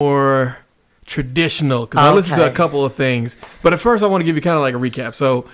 more traditional because I listened to a couple of things. But at first, I want to give you kind of like a recap. So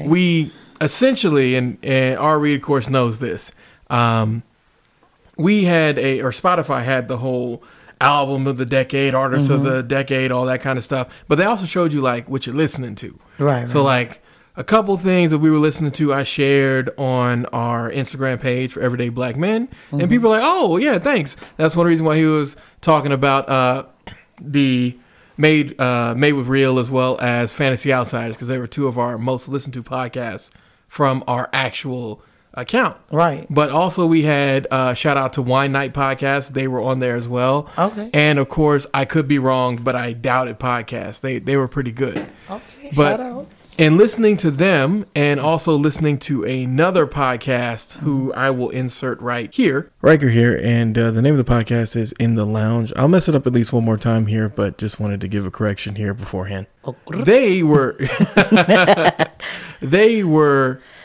we essentially, and our read, of course, knows this. We had Spotify had the whole album of the decade, artist of the decade, all that kind of stuff. But they also showed you like what you're listening to. Right. So like a couple things that we were listening to, I shared on our Instagram page for Everyday Black Men, and people are like, "Oh yeah, thanks." That's one reason why he was talking about the Made with Real as well as Fantasy Outsiders, because they were two of our most listened to podcasts from our actual account. Right. But also we had shout out to Wine Night Podcast. They were on there as well. Okay. And of course, I Could Be Wrong, but I Doubt It podcast. They were pretty good. Okay. But shout out. And listening to them and also listening to another podcast who I will insert right here. Riker here. And the name of the podcast is In the Lounge. I'll mess it up at least one more time here, but just wanted to give a correction here beforehand. They were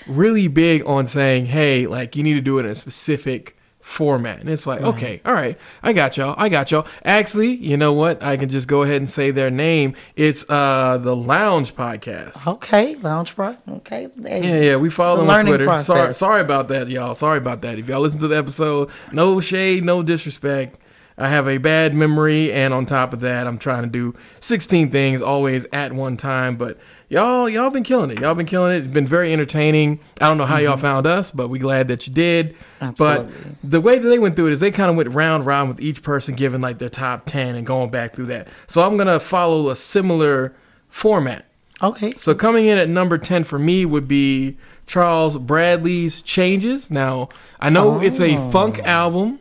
really big on saying, hey, like you need to do it in a specific format. And it's like, okay, all right, I got y'all. Actually, you know what? I can just go ahead and say their name. It's the Lounge Podcast. Okay, Lounge Podcast. Okay. Yeah, we follow them on Twitter. Sorry about that, y'all. Sorry about that. If y'all listen to the episode, no shade, no disrespect. I have a bad memory, and on top of that, I'm trying to do 16 things always at one time. But y'all been killing it. It's been very entertaining. I don't know how y'all found us, but we glad that you did. Absolutely. But the way that they went through it is they kind of went round with each person giving like their top 10 and going back through that. So I'm going to follow a similar format. Okay. So coming in at number 10 for me would be Charles Bradley's Changes. Now, I know it's a funk album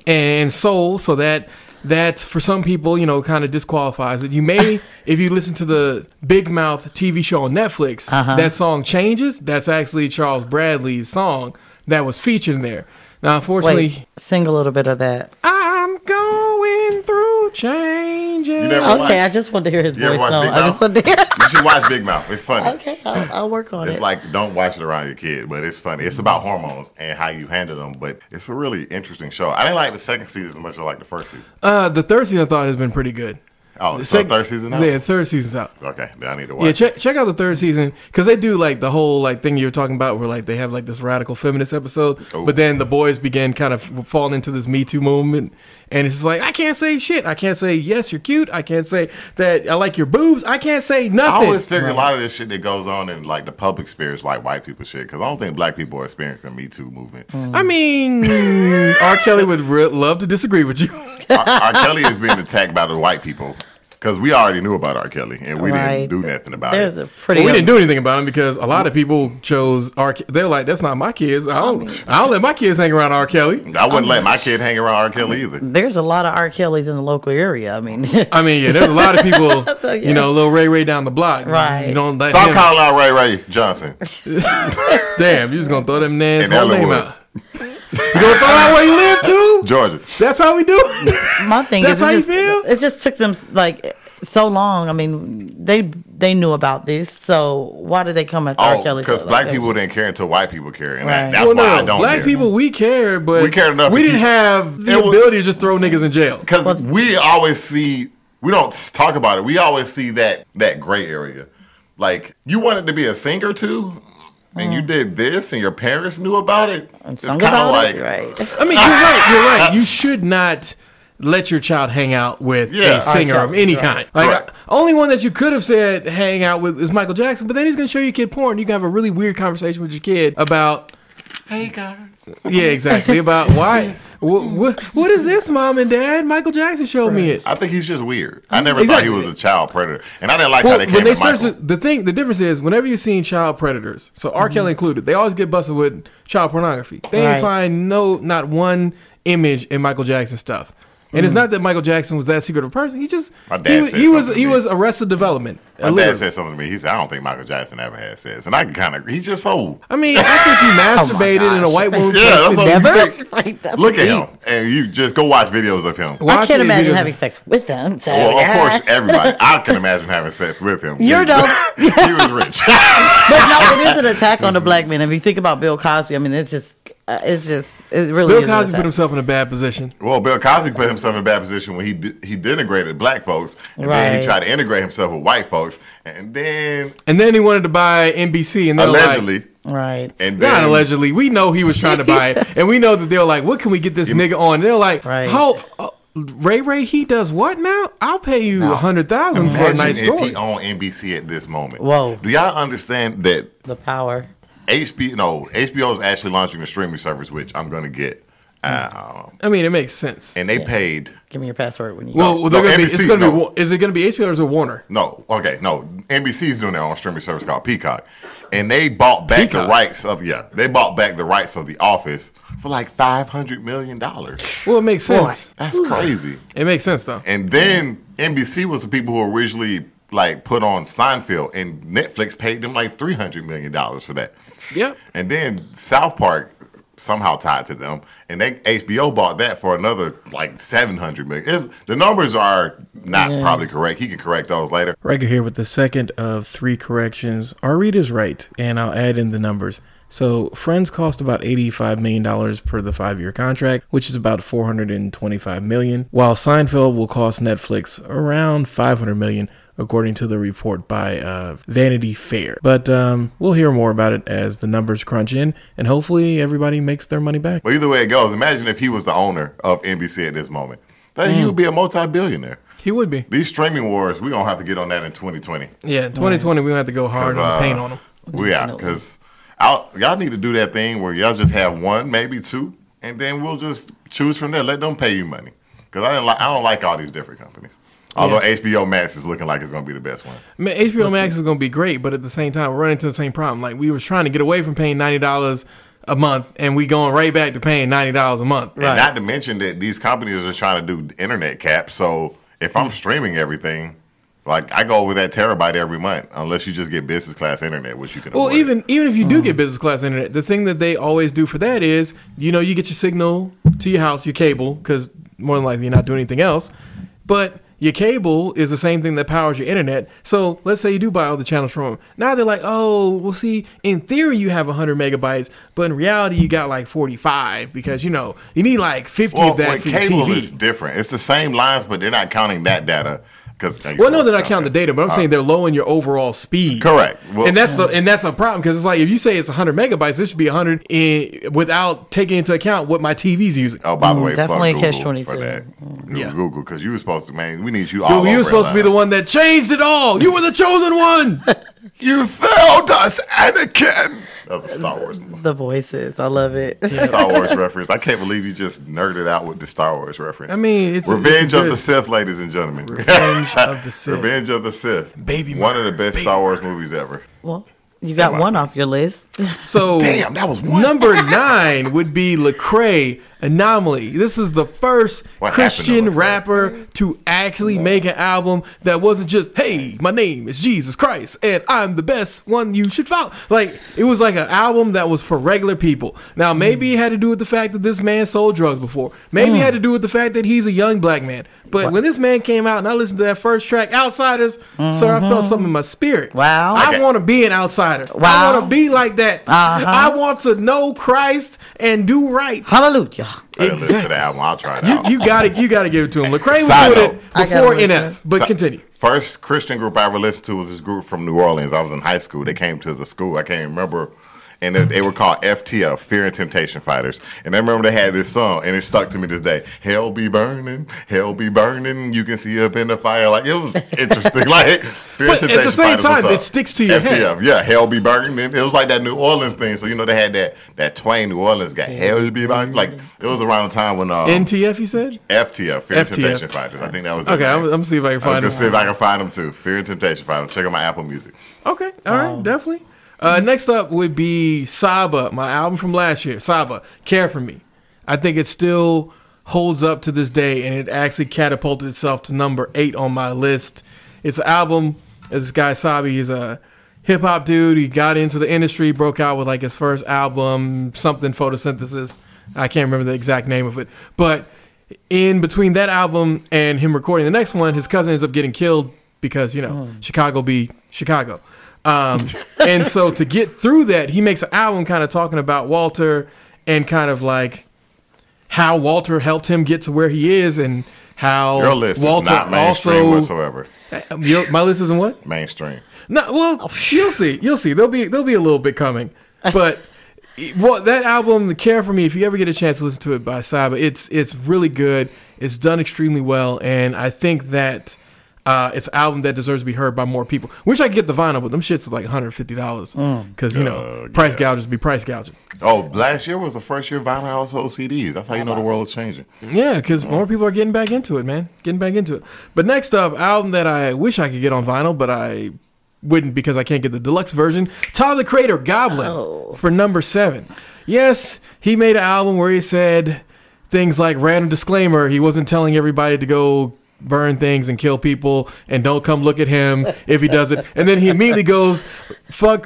and soul, so that for some people, you know, kind of disqualifies it. You may, if you listen to the Big Mouth TV show on Netflix, that song Changes, that's actually Charles Bradley's song that was featured in there. Now, unfortunately... sing a little bit of that. I'm going through changes. I just wanted to hear his voice. I just wanted to hear. You should watch Big Mouth. It's funny. Okay, I'll work on it. It's like, don't watch it around your kid, but it's funny. It's about hormones and how you handle them, but it's a really interesting show. I didn't like the second season as much as I like the first season. The third season I thought has been pretty good. Oh, so third season out? Yeah, third season's out. Okay, then I need to watch it. Check out the third season, because they do like the whole like thing you're talking about where like they have like this radical feminist episode, but then the boys begin kind of falling into this Me Too movement, and it's just like, I can't say shit. I can't say, yes, you're cute. I can't say that I like your boobs. I can't say nothing. I always figure a lot of this shit that goes on in like the public sphere is like white people shit, because I don't think black people are experiencing the Me Too movement. I mean, R. Kelly would love to disagree with you. R. Kelly is being attacked by the white people. Because we already knew about R. Kelly, and we didn't do nothing about it. We didn't do anything about him because a lot of people chose R. They're like, that's not my kids. I don't let my kids hang around R. Kelly. I wouldn't let my kid hang around R. Kelly either. There's a lot of R. Kellys in the local area. Yeah, there's a lot of people, you know, little Ray down the block. Right. You don't let Stop calling out Ray Johnson. Damn, you're just going to throw that man's whole name out. You gonna throw out where you live too? Georgia. That's how we do. My thing is, that's how you feel. It just took them like so long. I mean, they knew about this, so why did they come at R. Kelly? Because black people didn't care until white people care, and that's why I don't. Black people, we care, but we cared enough. We didn't have the ability to just throw niggas in jail. Because we always see, we don't talk about it. We always see that gray area. Like, you wanted to be a singer too. And you did this, and your parents knew about it. It's kind of like, right. I mean, you're right. You should not let your child hang out with a singer of any kind. Like, only one that you could have said hang out with is Michael Jackson, but then he's going to show your kid porn. You can have a really weird conversation with your kid about, hey guys. Yeah, exactly. About why? What is this, Mom and Dad? Michael Jackson showed me it. I think he's just weird. I never thought he was a child predator, and I didn't like how they came at Michael. The difference is whenever you're seeing child predators, so R. Kelly included, they always get busted with child pornography. They didn't find not one image in Michael Jackson stuff. And it's not that Michael Jackson was that secret of a person. He just he was Arrested Development. My dad said something to me. He said, "I don't think Michael Jackson ever had sex," and I can kind of. He's just old. I mean, I think he masturbated in a white woman's place. Never. Look at him, and you just go watch videos of him. I can't imagine having sex with him. So. Well, of course, everybody. I can imagine having sex with him. You're dumb. He was rich. But no, it is an attack on the black man. If you think about Bill Cosby, I mean, it's just. it really. Bill Cosby put himself in a bad position. Well, Bill Cosby put himself in a bad position when he denigrated black folks, and then he tried to integrate himself with white folks, and then he wanted to buy NBC, and allegedly. Right. And then, not allegedly. We know he was trying to buy it. And we know that they're like, what can we get this nigga on? And they're like, Ray, he does what now? I'll pay you $100,000 for a nice story. If he on NBC at this moment. Whoa. Do y'all understand that the power? HBO is actually launching a streaming service, which I'm going to get. I mean, it makes sense. And they paid. Give me your password when you. Well, they're gonna be. It's going to be. Is it going to be HBO or is it Warner? No. Okay. No. NBC's doing their own streaming service called Peacock, and they bought back the rights of They bought back the rights of The Office for like $500 million. Well, it makes sense. Boy, that's crazy. It makes sense though. And then NBC was the people who originally like put on Seinfeld, and Netflix paid them like $300 million for that. Yep. And then South Park somehow tied to them, and HBO bought that for another like $700 million. The numbers are not probably correct. He can correct those later. Riker here with the second of 3 corrections. Our read is right, and I'll add in the numbers. So Friends cost about $85 million per the 5-year contract, which is about $425 million, while Seinfeld will cost Netflix around $500 million, according to the report by Vanity Fair. But we'll hear more about it as the numbers crunch in, and hopefully everybody makes their money back. But either way it goes, imagine if he was the owner of NBC at this moment. He would be a multi-billionaire. He would be. These streaming wars, we're going to have to get on that in 2020. Yeah, in 2020, we're going to have to go hard on the paint on them. Because y'all need to do that thing where y'all just have 1, maybe 2, and then we'll just choose from there. Let them pay you money. Because I don't like all these different companies. Although HBO Max is looking like it's going to be the best one. Man, HBO Max is going to be great, but at the same time, we're running into the same problem. Like, we were trying to get away from paying $90 a month, and we going right back to paying $90 a month. And not to mention that these companies are trying to do internet caps. So if I'm streaming everything, like I go over that terabyte every month, unless you just get business class internet, which you can. Well, even if you do get business class internet, the thing that they always do for that is, you get your signal to your house, your cable, because more than likely you're not doing anything else, but your cable is the same thing that powers your internet. So let's say you do buy all the channels from them. Now they're like, oh, well, see, in theory you have 100 megabytes, but in reality you got like 45 because, you need like 50 of that for your TV. Cable is different. It's the same lines, but they're not counting that data. Well, no, they're not counting the data, but I'm saying they're lowering your overall speed. Correct. Well, and that's a problem because it's like if you say it's 100 megabytes, this should be 100 without taking into account what my TV's using. Oh, by the way, definitely fuck Google catch-22 for that. Google, because you were supposed to, man. We need you all. Google, you were supposed to be the one that changed it all. You were the chosen one. You failed us, Anakin. That was a Star Wars movie. The voices, I love it. Star Wars reference. I can't believe you just nerded out with the Star Wars reference. I mean, it's Revenge of the Sith, ladies and gentlemen. Revenge of the Sith. Revenge of the Sith. Baby, one of the best Star Wars movies ever. Well, you got one off your list. So damn, that was one. Number 9 would be Lecrae, Anomaly. This is the first Christian rapper to actually make an album that wasn't just, hey, my name is Jesus Christ and I'm the best one you should follow. Like, it was like an album that was for regular people. Now, maybe it had to do with the fact that this man sold drugs before. Maybe it had to do with the fact that he's a young black man. But when this man came out and I listened to that first track, Outsiders, sir, I felt something in my spirit. Wow. I want to be an outsider. Wow. I want to be like that. I want to know Christ and do right. Hallelujah. I didn't listen to the album. I'll try it out. You got to give it to him. Lecrae was doing it before NF, but continue. First Christian group I ever listened to was this group from New Orleans. I was in high school. They came to the school. I can't remember. And they were called FTF, Fear and Temptation Fighters. And I remember they had this song, and it stuck to me this day. Hell be burning, you can see up in the fire. Like, it was interesting. Like, Fear and Temptation Fighters. At the same time, it sticks to your FTF, head. yeah, Hell be burning. It was like that New Orleans thing. So, they had that twang New Orleans guy. Hell be burning. Like, it was around the time when... NTF, you said? FTF, Fear and Temptation Fighters. I think that was okay, I'm going to see if I can find them. See if I can find them, too. Fear and Temptation Fighters. Check out my Apple Music. Okay, all right, definitely. Next up would be Saba, my album from last year. Saba, Care For Me. I think it still holds up to this day, and it actually catapulted itself to number 8 on my list. It's an album. This guy Saba, he's a hip hop dude. He got into the industry, broke out with like his first album, something Photosynthesis. I can't remember the exact name of it, but in between that album and him recording the next one, his cousin ends up getting killed because Chicago be Chicago. And so to get through that, he makes an album kind of talking about Walter and kind of like how Walter helped him get to where he is, and how Your list Walter is not mainstream whatsoever. My list isn't what? Mainstream. No, well, you'll see. You'll see. There'll be a little bit coming, but that album, Care for Me, if you ever get a chance to listen to it by Saba, it's really good. It's done extremely well, and I think that it's an album that deserves to be heard by more people. Wish I could get the vinyl, but them shits is like $150 because price gougers be price gouging. Oh, last year was the first year vinyl household CDs. That's how you know the world is changing. Yeah, because more people are getting back into it, man. Getting back into it. But next up, album that I wish I could get on vinyl, but I wouldn't because I can't get the deluxe version. Tyler the Creator, Goblin, for number 7. Yes, he made an album where he said things like random disclaimer. He wasn't telling everybody to go burn things and kill people and don't come look at him if he does it. And then he immediately goes, fuck,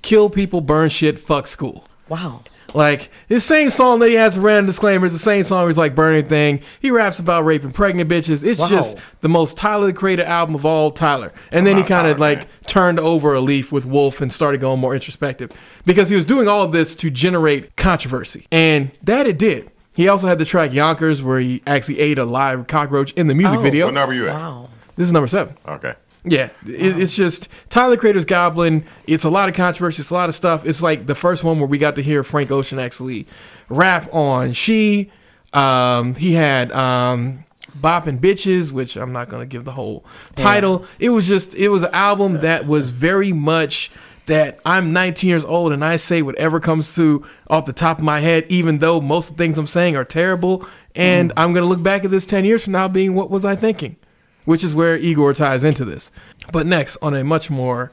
kill people, burn shit, fuck school. Wow. Like, the same song that he has random disclaimers, the same song where he's like burning thing. He raps about raping pregnant bitches. It's just the most Tyler the Creator album of all Tyler. And then he kind of like turned over a leaf with Wolf and started going more introspective because he was doing all of this to generate controversy. And that it did. He also had the track Yonkers where he actually ate a live cockroach in the music video. What number you at? Wow. This is number 7. Okay. Yeah, it's just Tyler the Creator's Goblin. It's a lot of controversy. It's a lot of stuff. It's like the first one where we got to hear Frank Ocean actually rap on She. He had Boppin' Bitches, which I'm not going to give the whole title. It was an album that was very much that I'm 19 years old and I say whatever comes through off the top of my head, even though most of the things I'm saying are terrible. And I'm going to look back at this 10 years from now being, what was I thinking? Which is where Igor ties into this. But next, on a much more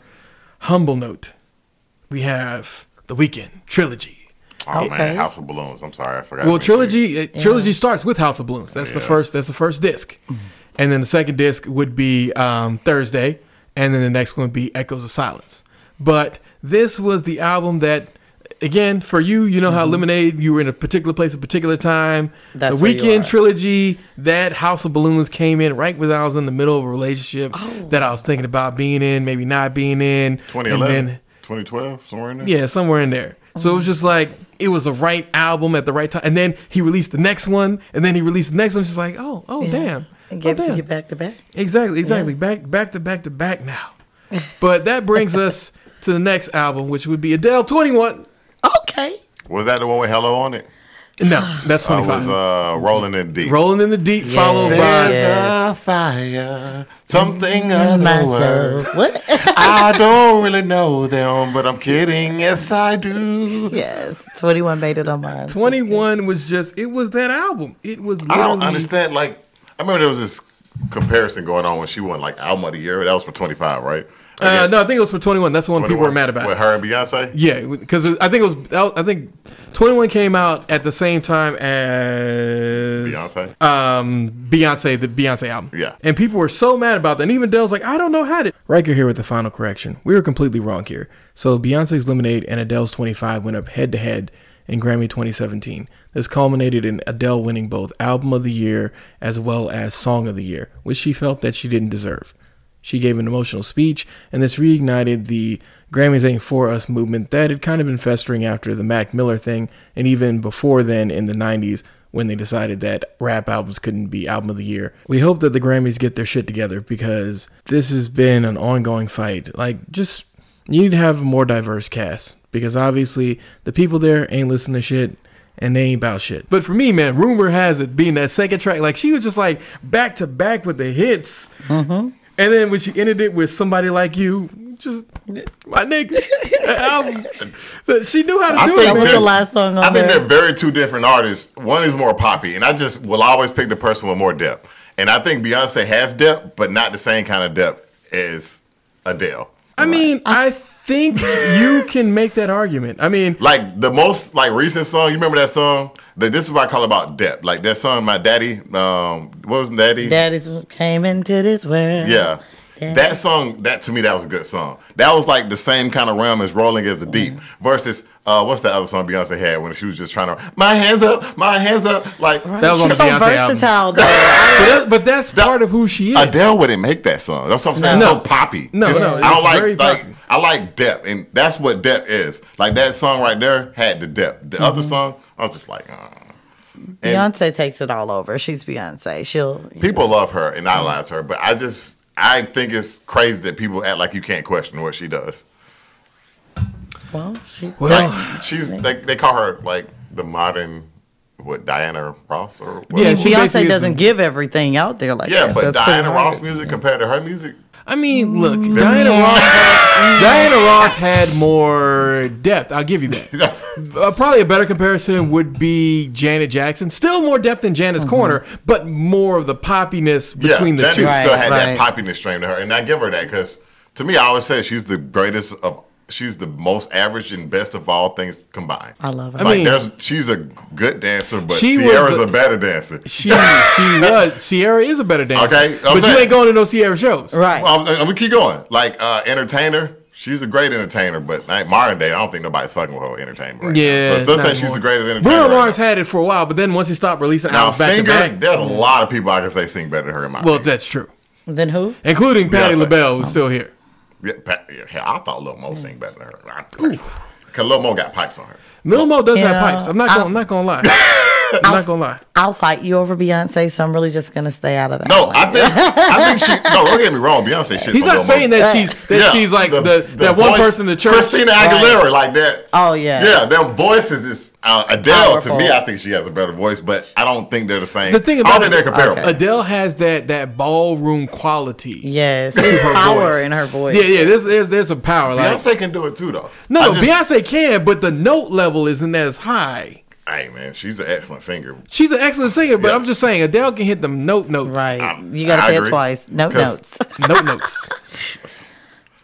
humble note, we have The Weeknd, Trilogy. Oh man, House of Balloons. I'm sorry, I forgot. Well, Trilogy starts with House of Balloons. That's the first disc. And then the second disc would be Thursday, and then the next one would be Echoes of Silence. But this was the album that, again, for you, you know how Lemonade, you were in a particular place, a particular time. That's the Weeknd Trilogy, that House of Balloons came in right when I was in the middle of a relationship that I was thinking about being in, maybe not being in. 2011, 2012, somewhere in there? Yeah, somewhere in there. So it was just like, it was the right album at the right time. And then he released the next one, and then he released the next one. It's just like, damn. And gave it to you back to back. Exactly. Yeah. Back to back now. But that brings us to the next album, which would be Adele 21. Okay. Was that the one with Hello on it? No, that's 25. It was Rolling in the Deep. Rolling in the Deep, followed by There's a fire, something other word. What? I don't really know them, but I'm kidding. Yes, I do. Yes. 21 made it on mine. 21 was just, it was that album. It was literally. I don't understand. Like, I remember there was this comparison going on when she won like Album of the Year. That was for 25, right? No, I think it was for 21. That's the one people were mad about. With her and Beyonce? Yeah, because I think 21 came out at the same time as Beyonce. The Beyonce album. Yeah. And people were so mad about that. And even Adele's like, I don't know how to. Riker here with the final correction. We were completely wrong here. So Beyonce's Lemonade and Adele's 25 went up head to head in Grammy 2017. This culminated in Adele winning both Album of the Year as well as Song of the Year, which she felt that she didn't deserve. She gave an emotional speech, and this reignited the Grammys Ain't For Us movement that had kind of been festering after the Mac Miller thing, and even before then in the 90s when they decided that rap albums couldn't be Album of the Year. We hope that the Grammys get their shit together because this has been an ongoing fight. Like, just, you need to have a more diverse cast because obviously the people there ain't listening to shit. And they ain't about shit. But for me, man, rumor has it being that second track, like she was just like back to back with the hits. And then when she ended it with Somebody Like You, just my nigga album. But she knew how to do it. That was the last song on I think there. they're very two different artists. One is more poppy, and I just will always pick the person with more depth. And I think Beyonce has depth, but not the same kind of depth as Adele. I mean, I think you can make that argument. I mean, like the most like recent song. You remember that song? This is what I call about depth. Like that song, My Daddy. What was Daddy? Daddy's came into this world. Yeah. That song, that to me, that was a good song. That was like the same kind of realm as Rolling as the Deep versus what's the other song Beyonce had when she was just trying to my hands up, like That was on She's the so Beyonce album. versatile, though. But that's part of who she is. Adele wouldn't make that song. That's what I'm saying. No. So poppy. No, I it's don't very like poppy. I like depth, and that's what depth is. Like that song right there had the depth. The other song, I was just like, And Beyonce takes it all over. She's Beyonce. people love her and idolize her, but I think it's crazy that people act like you can't question what she does. Well, Like, they call her like the modern Diana Ross or whatever. Yeah, she basically Beyonce is doesn't give everything out there like that. But That's pretty Diana hard. Ross music compared to her music, I mean, look, Diana Ross had more depth. I'll give you that. that's Probably a better comparison would be Janet Jackson. Still more depth than Janet's Corner, but more of the poppiness between the Janet two. still had that Right. poppiness strain to her, and I give her that because to me, I always say she's the greatest of. She's the most average and best of all things combined. I love her. Like, I mean, she's a good dancer, but she was Sierra's the- a better dancer. She was. Sierra is a better dancer. Okay, I'm but you saying- ain't going to no Sierra shows. Right. Well, I'm gonna keep going. Like entertainer, she's a great entertainer, but like modern day, I don't think nobody's fucking with her entertainment. Right Yeah, now. So still not saying she's anymore. the greatest entertainer. Bruno right Mars now. had it for a while, but then once he stopped releasing Now albums back to singer, back, there's a lot of people I can say sing better than her in my well, opinion. that's true, Then who? including Patti Beyonce. LaBelle, who's still here. Hell, I thought Lil Mo sang better than her. Because Lil Mo got pipes on her. Lil Mo does have Yeah. pipes. I'm not gonna lie. I'm not gonna lie. I'll fight you over Beyonce, so I'm really just gonna stay out of that. No, one. I think she. No, don't get me wrong. Beyonce shit. He's not saying that she's like that one voice, person in the church. Christina Aguilera, like that. Oh yeah. Yeah, their voices is Adele. Powerful. To me, I think she has a better voice, but I don't think they're the same. The thing I about don't think they're comparable. Okay. Adele has that ballroom quality. Yes. her Power voice. in her voice. Yeah. There's some power. Like Beyonce can do it too, though. no, I just- Beyonce can, but the note level isn't as high. Hey man, she's an excellent singer. She's an excellent singer, but Yeah. I'm just saying Adele can hit them notes. Right. You gotta I say it agree. twice. Note 'Cause- notes. Notes.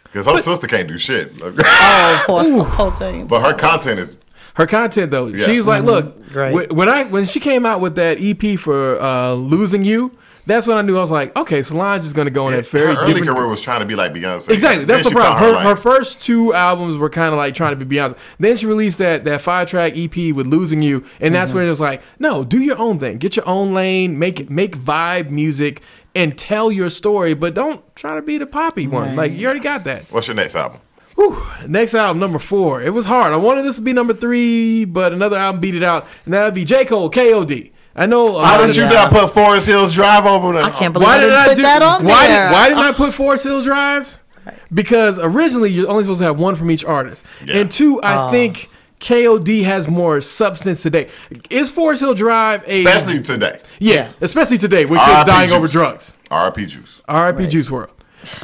Because her sister can't do shit. Oh, whole thing. But her content is. Her content though, Yeah. she's like, look, Great. when she came out with that EP for "Losing You," that's when I knew I was like, okay, Solange is gonna go in that very her early different. career was trying to be like Beyonce. Exactly, that's the Then she found problem. Her lane. first two albums were kind of like trying to be Beyonce. Then she released that 5-track EP with "Losing You," and that's when it was like, no, do your own thing, get your own lane, make vibe music, and tell your story, but don't try to be the poppy one. Like you already got that. What's your next album? Whew. Next album, number 4. It was hard. I wanted this to be number 3, but another album beat it out, and that would be J. Cole, K.O.D. I know. A How lot did of you the- not put Forest Hills Drive over there? I can't believe Why I did didn't I put do that on why there. Why didn't I put Forest Hills Drives? Because originally you're only supposed to have one from each artist, Yeah. and 2, I think K.O.D. has more substance today. Is Forest Hill Drive a Especially today. Yeah, especially today with R.I.P. kids dying over Juice. drugs. R.I.P. Juice. R.I.P. Juice WRLD.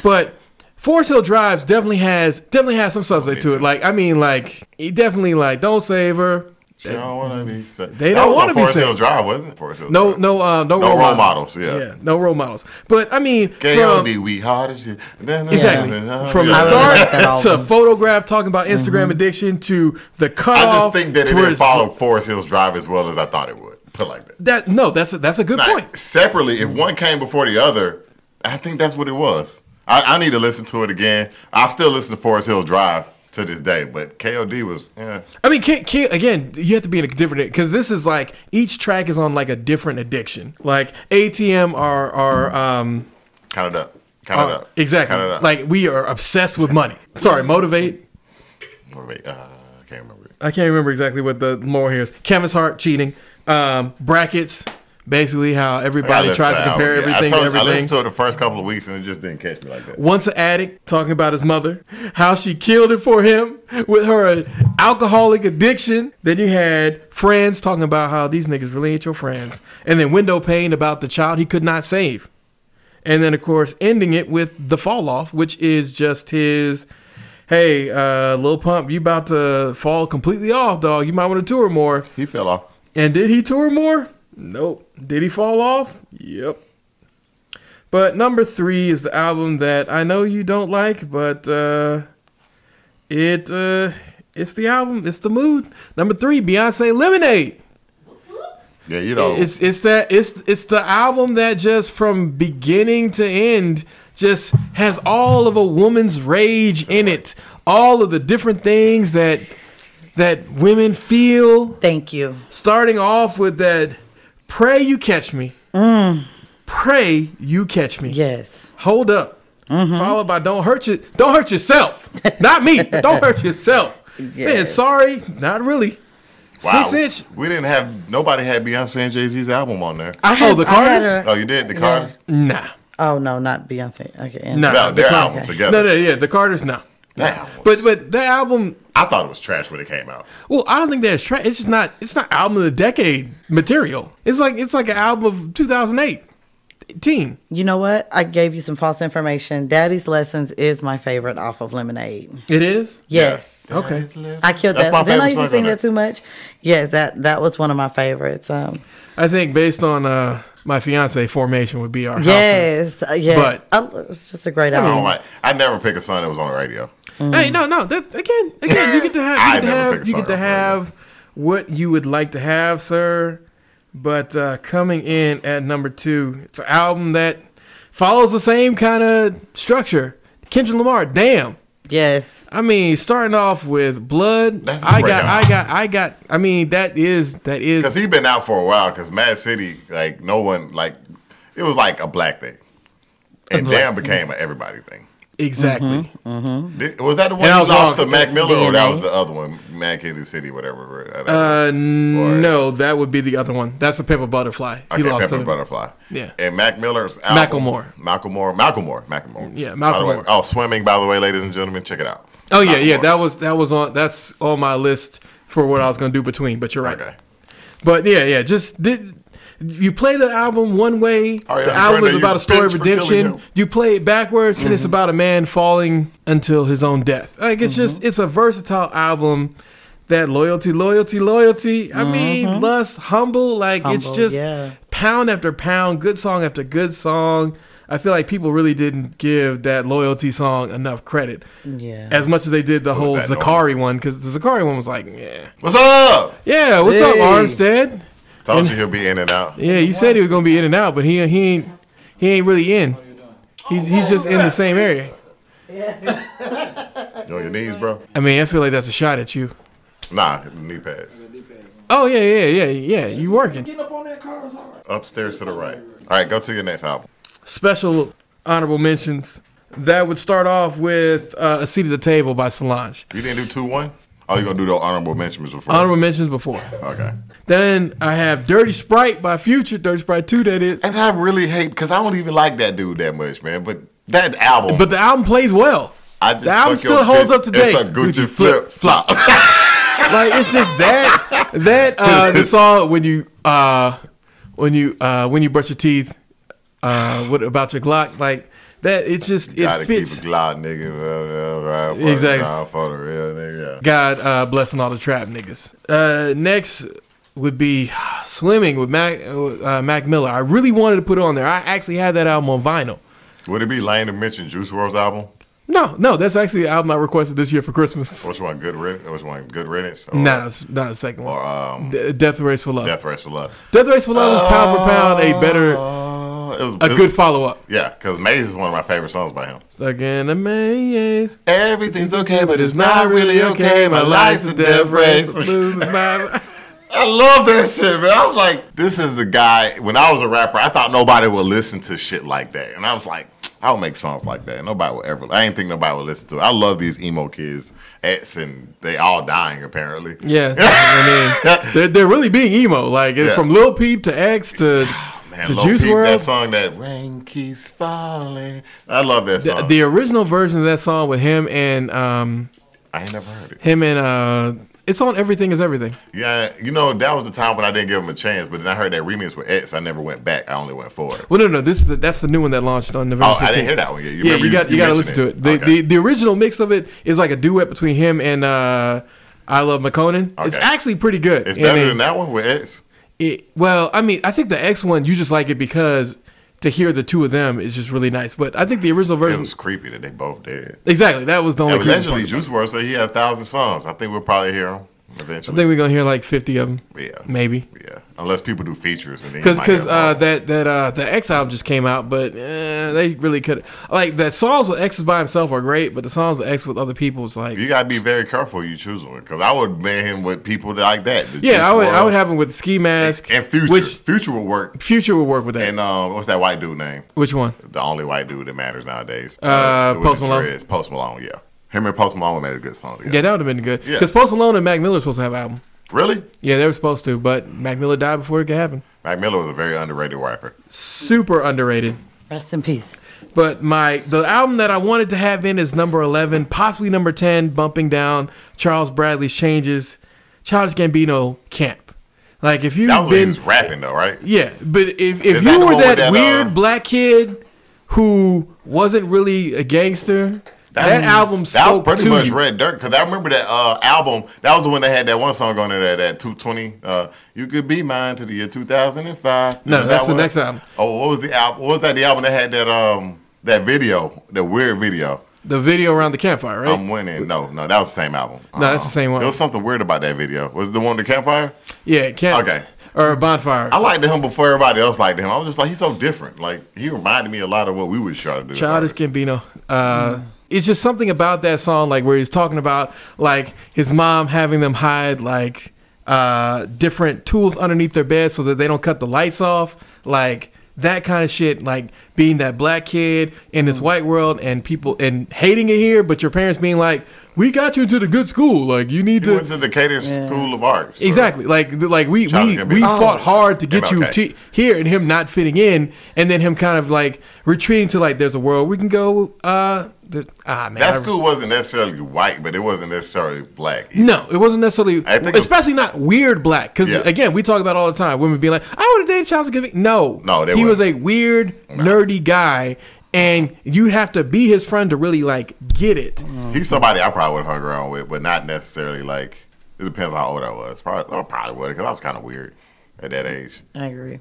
But Forest Hill Drives definitely has some substance to it. Like I mean, like he definitely like don't save her. She don't want to be saved. They That don't was wanna on be Forest saved. Hills Drive, wasn't it? Forest Hills No, Drive. no role models, yeah. no role models. But I mean, K.O.D. we hard as shit. exactly from the Yeah. really like that start to album. photograph talking about Instagram addiction to the I cutoff. just think that it to didn't his- follow Forest Hills Drive as well as I thought it would. Put it like that. That's a good Like, point. separately, if one came before the other, I think that's what it was. I need to listen to it again. I still listen to Forest Hills Drive to this day, but KOD was, yeah. I mean, again, you have to be in a different because this is like each track is on like a different addiction. Like ATM are Count it up. Count it up. exactly Count it up. like we are obsessed with money. Sorry, motivate. Wait, I can't remember it. I can't remember exactly what the more here is. Kevin's Heart, cheating. Brackets, basically how everybody tries to compare everything to I everything. listened to it the first couple of weeks and it just didn't catch me like that. Once an addict, talking about his mother, how she killed it for him with her alcoholic addiction. Then you had Friends, talking about how these niggas really ain't your friends. And then Window Pane, about the child he could not save. And then, of course, ending it with The Fall Off, which is just his, hey, Lil Pump, you about to fall completely off, dog. You might want to tour more. He fell off. And did he tour more? Nope. Did he fall off? Yep. But number 3 is the album that I know you don't like, but it's the album. It's the mood. Number 3, Beyonce Lemonade. Yeah, you know. It's the album that just from beginning to end just has all of a woman's rage in it. All of the different things that women feel. Thank you. Starting off with that, pray you catch me. Pray you catch me. Yes. Hold up. Followed by don't hurt yourself. Not me. Don't hurt yourself. Yes. Man, sorry, not really. Wow. 6 inch. Nobody had Beyonce and Jay-Z's album on there. The Carters? Oh, you did? The Carters? Nah. Oh no, not Beyonce. Okay. No, No, their album okay. together. No, the Carters, no. That But that album, I thought it was trash when it came out. well, I don't think that's trash. It's just not. It's not album of the decade material. It's like an album of 2008. Teen. You know what? I gave you some false information. Daddy's Lessons is my favorite off of Lemonade. It is. Yes. Yeah. Okay. I killed That's that. my Didn't I favorite used to song sing on that too much? Yes, that was one of my favorites. I think based on my fiance, Formation would be our houses. Yes, yes. But It's just a great I album. don't like. I never pick a song that was on the radio. hey, no. That again, you get to have. You get to have what you would like to have, sir. But coming in at number 2, it's an album that follows the same kind of structure. Kendrick Lamar, Damn. Yes. I mean, starting off with Blood, That's a I great got. I mean, that is Because he's been out for a while. Because Mad City, like no one, like it was like a black thing, and Damn became an everybody thing. exactly. Was that the one And I you was lost wrong. to Mac Miller, or that DNA? was the other one, Mad Kansas City, whatever? No, that would be the other one. That's a Pepper Butterfly. Okay, He lost Pepper to Butterfly. Yeah. And Mac Miller's album. Macklemore. Yeah, By the way, Macklemore. Swimming, by the way, ladies and gentlemen, check it out. Oh yeah. Macklemore. That's on my list for what I was gonna do between. But you're right. Okay. But yeah. You play the album one way. Oh, yeah, The album Brenda, is you about a story of bitch for killing redemption. him. You play it backwards, and it's about a man falling until his own death. Like it's a versatile album. That loyalty. I mean, lust, humble. Like it's Humble, just yeah. pound after pound, good song after good song. I feel like people really didn't give that loyalty song enough credit. Yeah. As much as they did the whole was that, Zakari one, because the Zakari one was like, yeah. What's up? Yeah, what's up, Hey. Armstead? Told you he'll be in and out. Yeah, you said he was gonna be in and out, but he ain't really in. He's just in the same area. You on your knees, bro? I mean, I feel like that's a shot at you. Nah, knee pads. Oh yeah. You working? Upstairs to the right. All right, go to your next album. Special honorable mentions. That would start off with A Seat at the Table by Solange. You didn't do 2-1? Oh, you're going to do the honorable mentions before? Honorable mentions before. Okay. Then I have Dirty Sprite by Future, Dirty Sprite 2 that is. And I really hate, because I don't even like that dude that much, man. But that album. But the album plays well. I just the album fuck still your holds bitch. up today. It's a Gucci flip flop. Like it's just that the song when you brush your teeth, what about your Glock? Like that, it just Gotta fits. keep a Glock, nigga. Exactly. For the real nigga. God blessing all the trap niggas. Next would be Swimming with Mac Miller. I really wanted to put it on there. I actually had that album on vinyl. Would it be lame to mention Juice WRLD's album? No, that's actually the album I requested this year for Christmas. Which one? Good Riddance? Or, No, it's not the second one. Or Death Race for Love. Death Race for Love. Death Race for Love is pound for pound a good follow up. Yeah, because Maze is one of my favorite songs by him. Stuck in a maze. Everything's okay, but it's not really okay. My life's a death race. Losing my- I love that shit, man. I was like, this is the guy. When I was a rapper, I thought nobody would listen to shit like that. And I was like, I would make songs like that. Nobody would ever. I didn't think nobody would listen to it. I love these emo kids. X and they all dying, apparently. Yeah. I mean, they're really being emo. Like, Yeah. from Lil Peep to X to Man, to Lil Juice Peep, WRLD. that song, that rain keeps falling. I love that song. The original version of that song with him and I ain't never heard it. it's on Everything Is Everything. Yeah, you know, that was the time when I didn't give him a chance, but then I heard that remix with X. I never went back. I only went forward. Well, no, that's the new one that launched on November 15th. I didn't hear that one yet. You got to listen to it. The original mix of it is like a duet between him and I Love McConan. Okay. It's actually pretty good. It's better than that one with X. Well, I mean, I think the X one, you just like it because to hear the two of them is just really nice. But I think the original It version was creepy that they both did. exactly. That was the only. Eventually, Juice WRLD said he had 1,000 songs. I think we'll probably hear him. I eventually. think we're gonna hear like 50 of them. Yeah, maybe. Yeah, unless people do features, and then Because the X album just came out, but they really could like the songs with X's by himself are great, but the songs with X with other people is like you gotta be very careful you choose one. Because I would ban him with people like that. Yeah, I would have him with Ski Mask and Future. Which Future will work. Future will work with that. And what's that white dude name? Which one? The only white dude that matters nowadays. Post Malone. Post Malone, yeah. Him and Post Malone made a good song together. Yeah, that would have been good. Yeah. Because Post Malone and Mac Miller were supposed to have an album. Really? Yeah, they were supposed to, but Mac Miller died before it could happen. Mac Miller was a very underrated rapper. Super underrated. Rest in peace. But the album that I wanted to have in is number 11, possibly number 10, bumping down Charles Bradley's Changes, Childish Gambino, Camp. Like if you've that was been when he was rapping though, right? Yeah, but if Is you were the one with that weird black kid who wasn't really a gangster, that album spoke that was pretty to much you. Red Dirt, because I remember that album. That was the one that had that one song on there, that 220. You could be mine to the year 2005. No, that's the next album. Oh, what was the album? What was that? The album that had that video, the weird video. The video around the campfire, right? I'm winning. No, that was the same album. No, that's the same one. There was something weird about that video. Was it the one with the campfire? Yeah, Camp. Okay. Or Bonfire. I liked him before everybody else liked him. I was just like, he's so different. Like, he reminded me a lot of what we would try to do. Childish Gambino. It's just something about that song, like where he's talking about like his mom having them hide like different tools underneath their bed so that they don't cut the lights off, like that kind of shit. Like being that black kid in this white world and people and hating it here, but your parents being like, "We got you into the good school. Like you need he to." went to Decatur School of Arts. Exactly. Like we fought hard to get you here, and him not fitting in, and then him kind of like retreating to like, there's a world we can go. Man, that school wasn't necessarily white, but it wasn't necessarily black either. No, it wasn't necessarily, especially not weird black. Because again, we talk about all the time women being like, "I want to date Childish Gambino." No, he was a weird, nerdy guy. And you have to be his friend to really like get it. He's somebody I probably would have hung around with, but not necessarily like. It depends on how old I was. I probably would, because I was kind of weird at that age. I agree.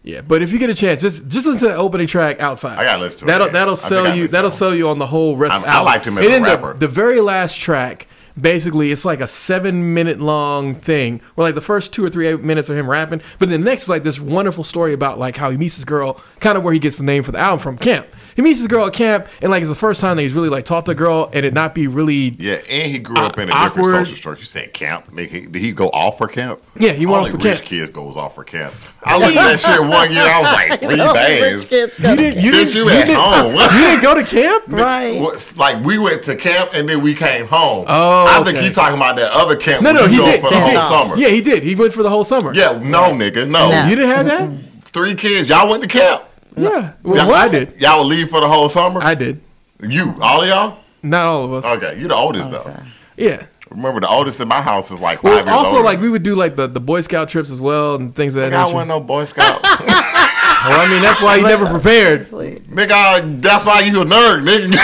Yeah, but if you get a chance, just listen to the opening track Outside. I gotta listen to it. That'll sell you. That'll sell you on the whole rest of the album. I liked him as a rapper. The very last track. Basically, it's like a 7-minute long thing where like the first 2 or 3 minutes are him rapping, but then the next is like this wonderful story about like how he meets his girl, kind of where he gets the name for the album from, Camp. He meets his girl at camp, and like it's the first time that he's really like talked to a girl, and it not be really and he grew up in a different social structure. You said camp? Did he go off for camp? Yeah, he went off for camp. Rich kids goes off for camp. I looked at that shit one year. I was like, 3 bands. You didn't home. You didn't go to camp, right? Like we went to camp and then we came home. Oh, I think he's talking about that other camp. No, he did for the whole summer. Yeah, he did. He went for the whole summer. Yeah, nigga, no. You didn't have that? 3 kids. Y'all went to camp. Yeah, well, I did. Y'all would leave for the whole summer? I did. You, all of y'all? Not all of us. Okay, you're the oldest though. Yeah. Remember, the oldest in my house is like 5 years old. Also, like we would do like the Boy Scout trips as well and things of that nature. I wasn't no Boy Scout. Well, I mean that's why you never prepared. Nigga, that's why you a nerd, nigga.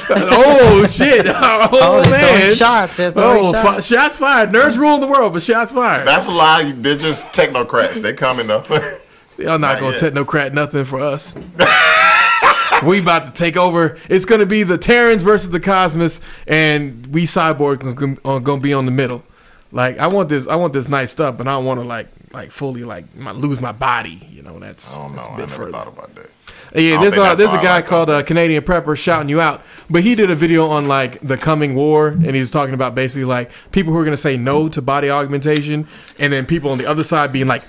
Oh shit! Oh man! Shots. Shots fired. Nerds rule the world, but shots fired. That's a lie. They're just technocrats. They coming up. Y'all not gonna technocrat nothing for us. We about to take over. It's gonna be the Terrans versus the Cosmos, and we Cyborg are gonna be on the middle. Like I want this nice stuff, but I don't want to like fully lose my body. You know, that's I don't know. That's a I bit never further. thought about that. Yeah, there's a guy called Canadian Prepper shouting you out, but he did a video on like the coming war, and he's talking about basically like people who are gonna say no to body augmentation, and then people on the other side being like,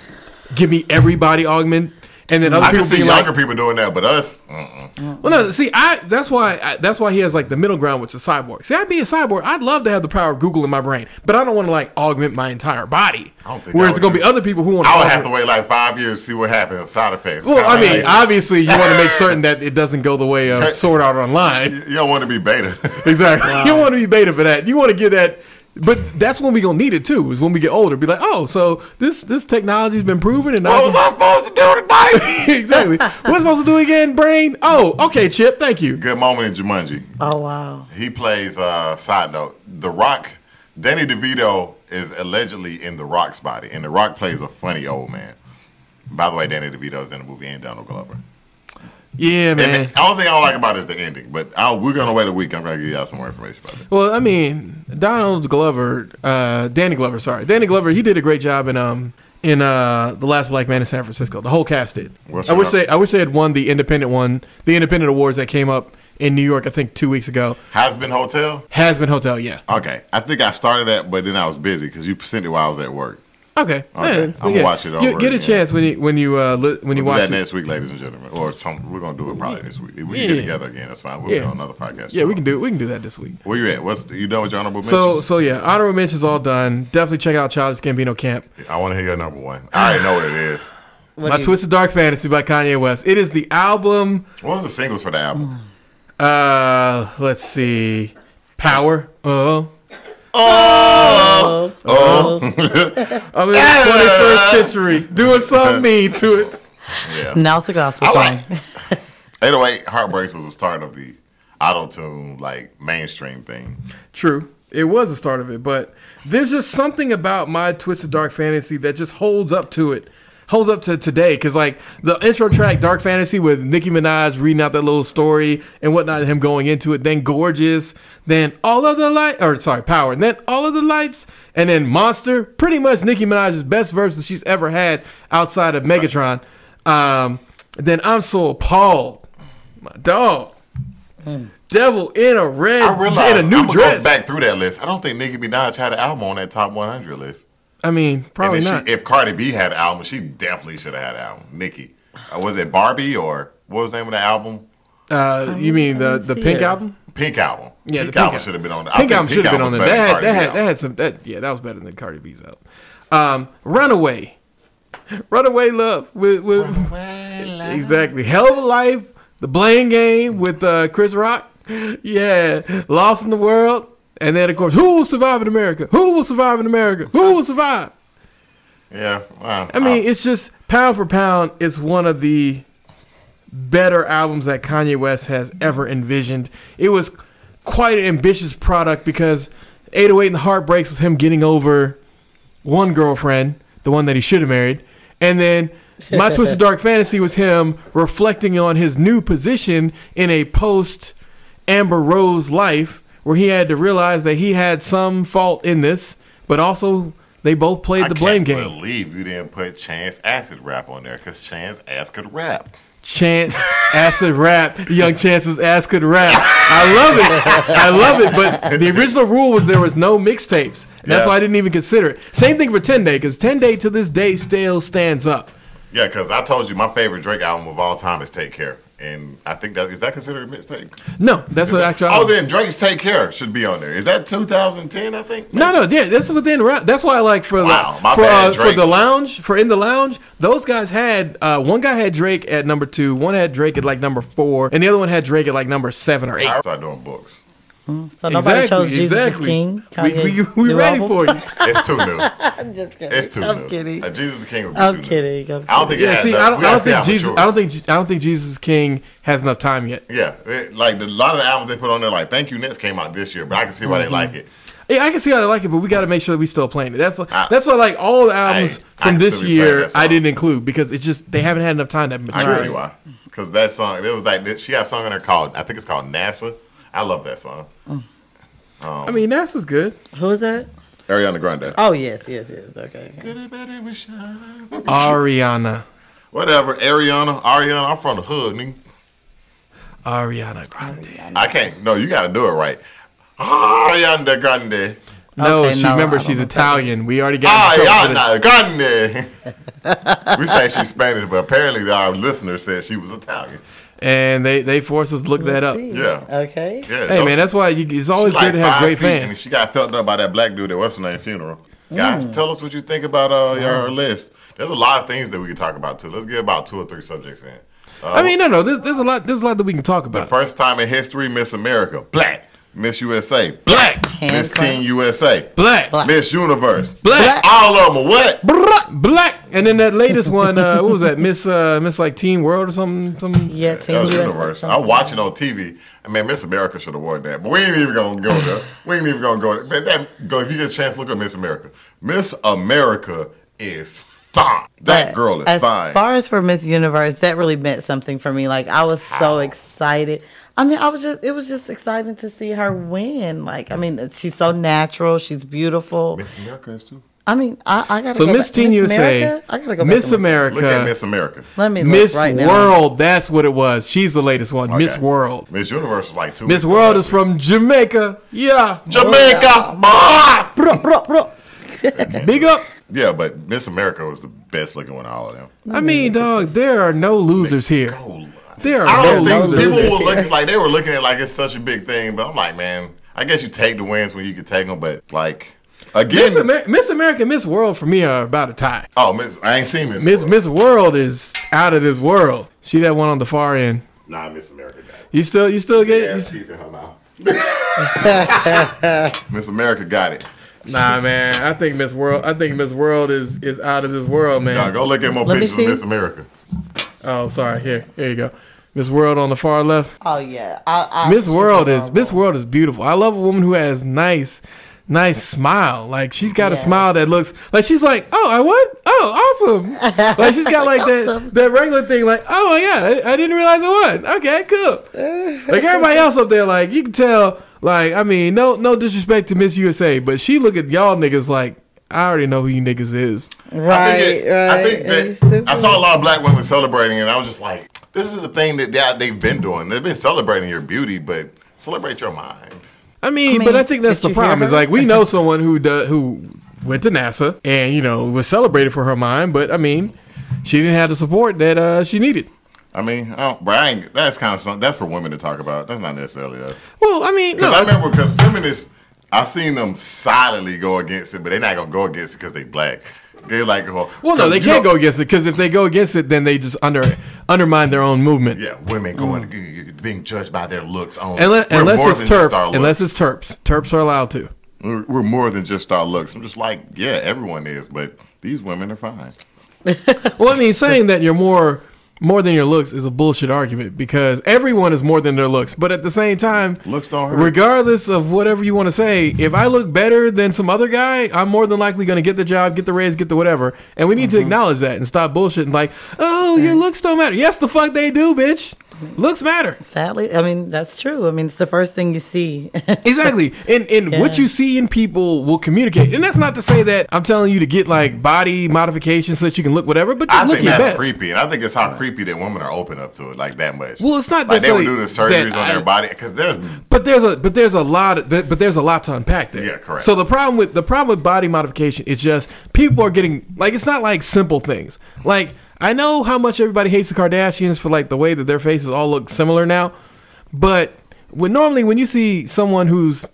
"Give me every body augment." And then other I people can see being younger like, people doing that, but us. Well, no. See, that's why he has like the middle ground, which is cyborg. See, I'd be a cyborg. I'd love to have the power of Google in my brain, but I don't want to like augment my entire body. I don't think Whereas it's gonna be other people who want. I would have to wait like 5 years to see what happens. Side effects. Well, I mean, obviously, you want to make certain that it doesn't go the way of Sword Art Online. You don't want to be beta. Exactly. Wow. You don't want to be beta for that. You want to get that. But that's when we gonna need it too. Is when we get older. Be like, oh, so this technology's been proven, and what was I supposed to do tonight? Exactly. What was supposed to do again, brain? Oh, okay, Chip. Thank you. Good moment in Jumanji. Oh wow. He plays. Side note: The Rock. Danny DeVito is allegedly in The Rock's body, and The Rock plays a funny old man. By the way, Danny DeVito is in the movie and Donald Glover. Yeah, man. And the only thing I don't like about it is the ending. But we're gonna wait a week. I'm gonna give y'all some more information about it. Well, I mean, Danny Glover, sorry. Danny Glover, he did a great job in The Last Black Man in San Francisco. The whole cast did. I wish they had won the independent awards that came up in New York, I think 2 weeks ago. Has-Been Hotel? Has-Been Hotel, yeah. Okay. I think I started that, but then I was busy because you sent it while I was at work. Okay. Yeah. I'm gonna watch it over. Get a chance when you watch that it next week, ladies and gentlemen, or we're gonna do it probably this week. If we get together again, that's fine. We'll be on another podcast. Yeah, we can do that this week. Where you at? You done with your honorable mentions? So yeah, honorable mentions all done. Definitely check out Childish Gambino Camp. I want to hear your number one. I already know what it is. My Twisted Dark Fantasy by Kanye West. It is the album. What was the singles for the album? Let's see. Power. Oh. I'm in the 21st century doing something mean to it. Yeah. Now it's a gospel song. 808 Heartbreaks was the start of the auto-tune, like, mainstream thing. True. It was the start of it, but there's just something about My Twisted Dark Fantasy that just holds up to today. Because, like, the intro track, Dark Fantasy, with Nicki Minaj reading out that little story and whatnot, him going into it, then Gorgeous, then Power, and then All of the Lights, and then Monster. Pretty much Nicki Minaj's best verses she's ever had outside of Megatron. Then I'm So Appalled. My dog. Devil in a red, I realized, in a new dress. Go back through that list. I don't think Nicki Minaj had an album on that top 100 list. I mean, probably not. If Cardi B had an album, she definitely should have had an album. Nicki. Was it Barbie or what was the name of the album? You mean the Pink album? Pink album. Yeah, Pink album should have been on there. Pink album should have been on there. That was better than Cardi B's album. Runaway. Runaway Love with Runaway Love. Exactly. Hell of a Life. The Blame Game with Chris Rock. Yeah. Lost in the World. And then, of course, Who Will Survive in America? Who will survive in America? Who will survive? Yeah. I mean, it's just, pound for pound, it's one of the better albums that Kanye West has ever envisioned. It was quite an ambitious product because 808 and the Heartbreaks was him getting over one girlfriend, the one that he should have married. And then My Twisted Dark Fantasy was him reflecting on his new position in a post-Amber Rose life, where he had to realize that he had some fault in this, but also they both played the blame game. I can't believe you didn't put Chance Acid Rap on there, because Chance Ass could rap. Chance Acid Rap, Young Chance's ass could rap. I love it. But the original rule was there was no mixtapes. And that's why I didn't even consider it. Same thing for 10 Day, because 10 Day to this day still stands up. Yeah, because I told you my favorite Drake album of all time is Take Care. And I think is that considered a mixtape? No, that's an actual album. Oh, then Drake's Take Care should be on there. Is that 2010, I think? No, yeah, that's within around. That's why I like for In the Lounge, those guys had one guy had Drake at number 2, one had Drake at like number 4, and the other one had Drake at like number 7 or 8. I started doing books. So nobody chose Jesus King. We ready for you. It's too new. I'm just kidding. It's too new. I'm kidding. Jesus King would be I'm too kidding. new. I don't think. Yeah, see, I don't think Jesus King has enough time yet. Yeah, like a lot of the albums they put on there, like Thank You Next came out this year, but I can see why they like it. Yeah, I can see how they like it, but we got to make sure that we still playing it. That's why like all the albums from this year I didn't include because it's just they haven't had enough time to mature. I can see why. Because that song, it was like she had a song on there called I think it's called NASA. I love that song. I mean, NASA's good. Who is that? Ariana Grande. Oh, yes. Okay. Ariana. Whatever. Ariana, I'm from the hood, nigga. Ariana Grande. I can't. No, you got to do it right. Ariana Grande. No, she's Italian. We already got Ariana Grande. We say she's Spanish, but apparently our listener said she was Italian. And they forced us to look that up. Yeah. Okay. Yeah. Hey, man, that's why it's always good to have great fans. She got felt up by that black dude at what's-her-name funeral. Guys, tell us what you think about your list. There's a lot of things that we can talk about, too. Let's get about 2 or 3 subjects in. I mean, no. There's a lot that we can talk about. The first time in history, Miss America, black. Miss USA, black. Miss Teen USA, black. Miss Universe, black. All of them are what? Black. And then that latest one, what was that? Miss like Teen World or something? Yeah, Teen Universe. I'm watching on TV. I mean, Miss America should have won that, but we ain't even gonna go there. We ain't even gonna go there. Man, if you get a chance, look at Miss America. Miss America is fine. That But girl is as fine. As far as for Miss Universe, that really meant something for me. Like I was so excited. I mean, it was just exciting to see her win. Like, I mean, she's so natural. She's beautiful. Miss America is too. I mean, I gotta So go Miss back. Teen Miss USA, America? I gotta go back Miss and look. America, Look at Miss America. Let me look Miss right now. World. That's what it was. She's the latest one. Miss Okay. World. Miss Universe is like 2 Miss weeks World ago. is from Jamaica. Yeah. Jamaica. Bro, bro, bro. Big up. Yeah, but Miss America was the best looking one of all of them. I mean, dog, there are no losers here. There I are don't no think losers people here. were looking like they were looking at it like it's such a big thing, but I'm like, man, I guess you take the wins when you can take them, but like again, Miss America and Miss World for me are about a tie. oh, I ain't seen Miss. Miss World is out of this world. She that one on the far end. Nah, Miss America got it. You still get it? Ass teeth in her mouth. Miss America got it. Nah, man. I think Miss World is out of this world, man. Nah, go look at more Let me pictures of see. Miss America. Oh, sorry. Here you go. Miss World on the far left. Oh yeah, Miss World is beautiful. I love a woman who has nice smile. Like she's got a smile that looks like she's like, oh, I won. Oh, awesome. Like she's got like that regular thing. Like, oh yeah, I didn't realize I won. Okay, cool. Like everybody else up there, like you can tell. Like I mean, no disrespect to Miss USA, but she look at y'all niggas like I already know who you niggas is. Right, I think that I saw a lot of black women celebrating, and I was just like, this is the thing that they've been doing. They've been celebrating your beauty, but celebrate your mind. I mean, but I think that's did the you hear problem. Is her? like we know someone who went to NASA and was celebrated for her mind, but I mean, she didn't have the support that she needed. I mean, that's kind of something that's for women to talk about. That's not necessarily us. Well, I mean, Because no. I remember because feminists, I've seen them silently go against it, but they're not gonna go against it because they black. They're like, Well, no, they can't go against it because if they go against it, then they just undermine their own movement. Yeah, women being judged by their looks only. Unless it's TERP, unless it's TERPs. TERPs are allowed to. We're more than just our looks. I'm just like, yeah, everyone is, but these women are fine. Well, I mean, saying that you're more than your looks is a bullshit argument because everyone is more than their looks. But at the same time, Looks don't hurt. regardless of whatever you want to say, if I look better than some other guy, I'm more than likely going to get the job, get the raise, get the whatever. And we need to acknowledge that and stop bullshitting like, oh, your looks don't matter. Yes, the fuck they do, bitch. Looks matter. Sadly, I mean that's true. I mean it's the first thing you see. Exactly. And what you see in people will communicate. And that's not to say that I'm telling you to get like body modifications so that you can look whatever, but just I look think your that's best. creepy, and I think it's how creepy that women are open up to it like that much. Well, it's not like they would necessarily do the surgeries that on their body because there's But there's a lot to unpack there. Yeah, correct. So the problem with body modification is just people are getting like it's not like simple things. Like I know how much everybody hates the Kardashians for like the way that their faces all look similar now, but when you see someone who's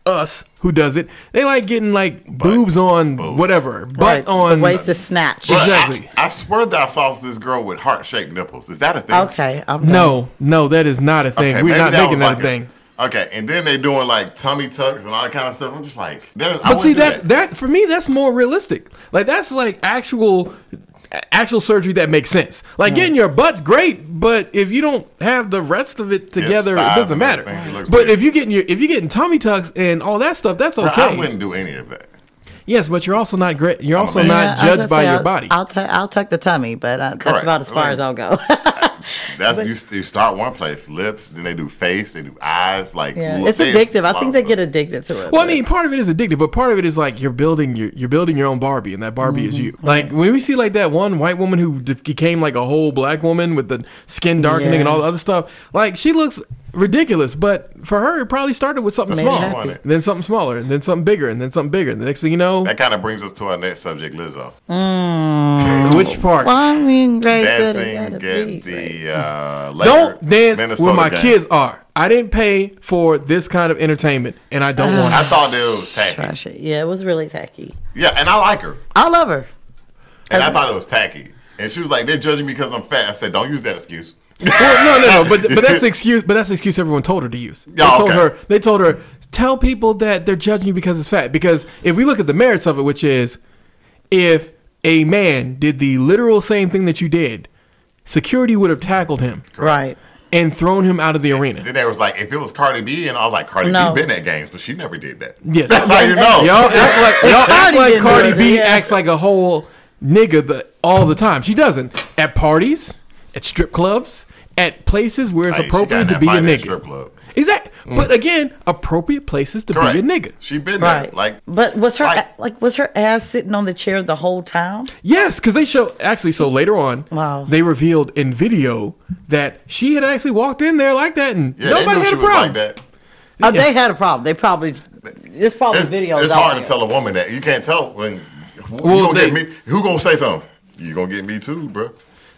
us who does it, they like getting like boobs on whatever, butt Right, on the waist is snatched. But Exactly. I swear that I saw this girl with heart-shaped nipples. Is that a thing? Okay, I'm done. No, that is not a thing. Okay, We're maybe not that making was that like a thing. Okay, and then they doing like tummy tucks and all that kind of stuff. I'm just like, But see that for me that's more realistic. Like that's like actual surgery that makes sense. Like getting your butt's great, but if you don't have the rest of it together, it thighs doesn't and matter. everything, it looks But weird. if you're getting tummy tucks and all that stuff, that's okay. I wouldn't do any of that. Yes, but you're also not great. You're also man. not Yeah, I was judged gonna by say, your body. I'll tuck the tummy, but that's Correct. about as far Right. as I'll go. That's you start one place, lips, then they do face, they do eyes, like Yeah, look, it's they addictive. I think they monster. get addicted to it. Well, I but- mean, part of it is addictive, but part of it is like you're building your own Barbie, and that Barbie is Mm-hmm. you. Like when we see like that one white woman who became like a whole black woman with the skin darkening and Yeah. all the other stuff, like she looks ridiculous. But for her, it probably started with something Made her small, happy. and then something smaller, and then something bigger, and then something bigger. And the next thing you know, That kind of brings us to our next subject, Lizzo. which part? well, I mean, great good. It Dancing, gotta get be, the right? Don't dance Minnesota where my game. kids are. I didn't pay for this kind of entertainment, and I don't want I it. thought that it was tacky. Trash it. Yeah, it was really tacky. Yeah, and I like her. I love her. And I thought it was tacky. And she was like, they're judging me because I'm fat. I said, don't use that excuse. Well, no. But that's the excuse. But that's the excuse everyone told her to use. Yeah, They told her tell people that they're judging you because it's fat. Because if we look at the merits of it, which is if a man did the literal same thing that you did, security would have tackled him Right. and thrown him out of the arena. Then there was like, if it was Cardi B, and I was like, Cardi No. B been at games, but she never did that. Yes. That's how you know. Y'all act like Cardi didn't Cardi do it, B yeah. acts like a whole nigga all the time. She doesn't. At parties, at strip clubs, at places where it's appropriate to be a nigga. Strip club. Exactly. But again, appropriate places to be a nigga. She been there. Right. But was her ass sitting on the chair the whole time? Yes, because they show so later on, they revealed in video that she had actually walked in there like that, and nobody had a problem. Like that. They had a problem. It's probably videos. It's hard to tell a woman that. You can't tell when who gonna say something. You gonna get me too, bro.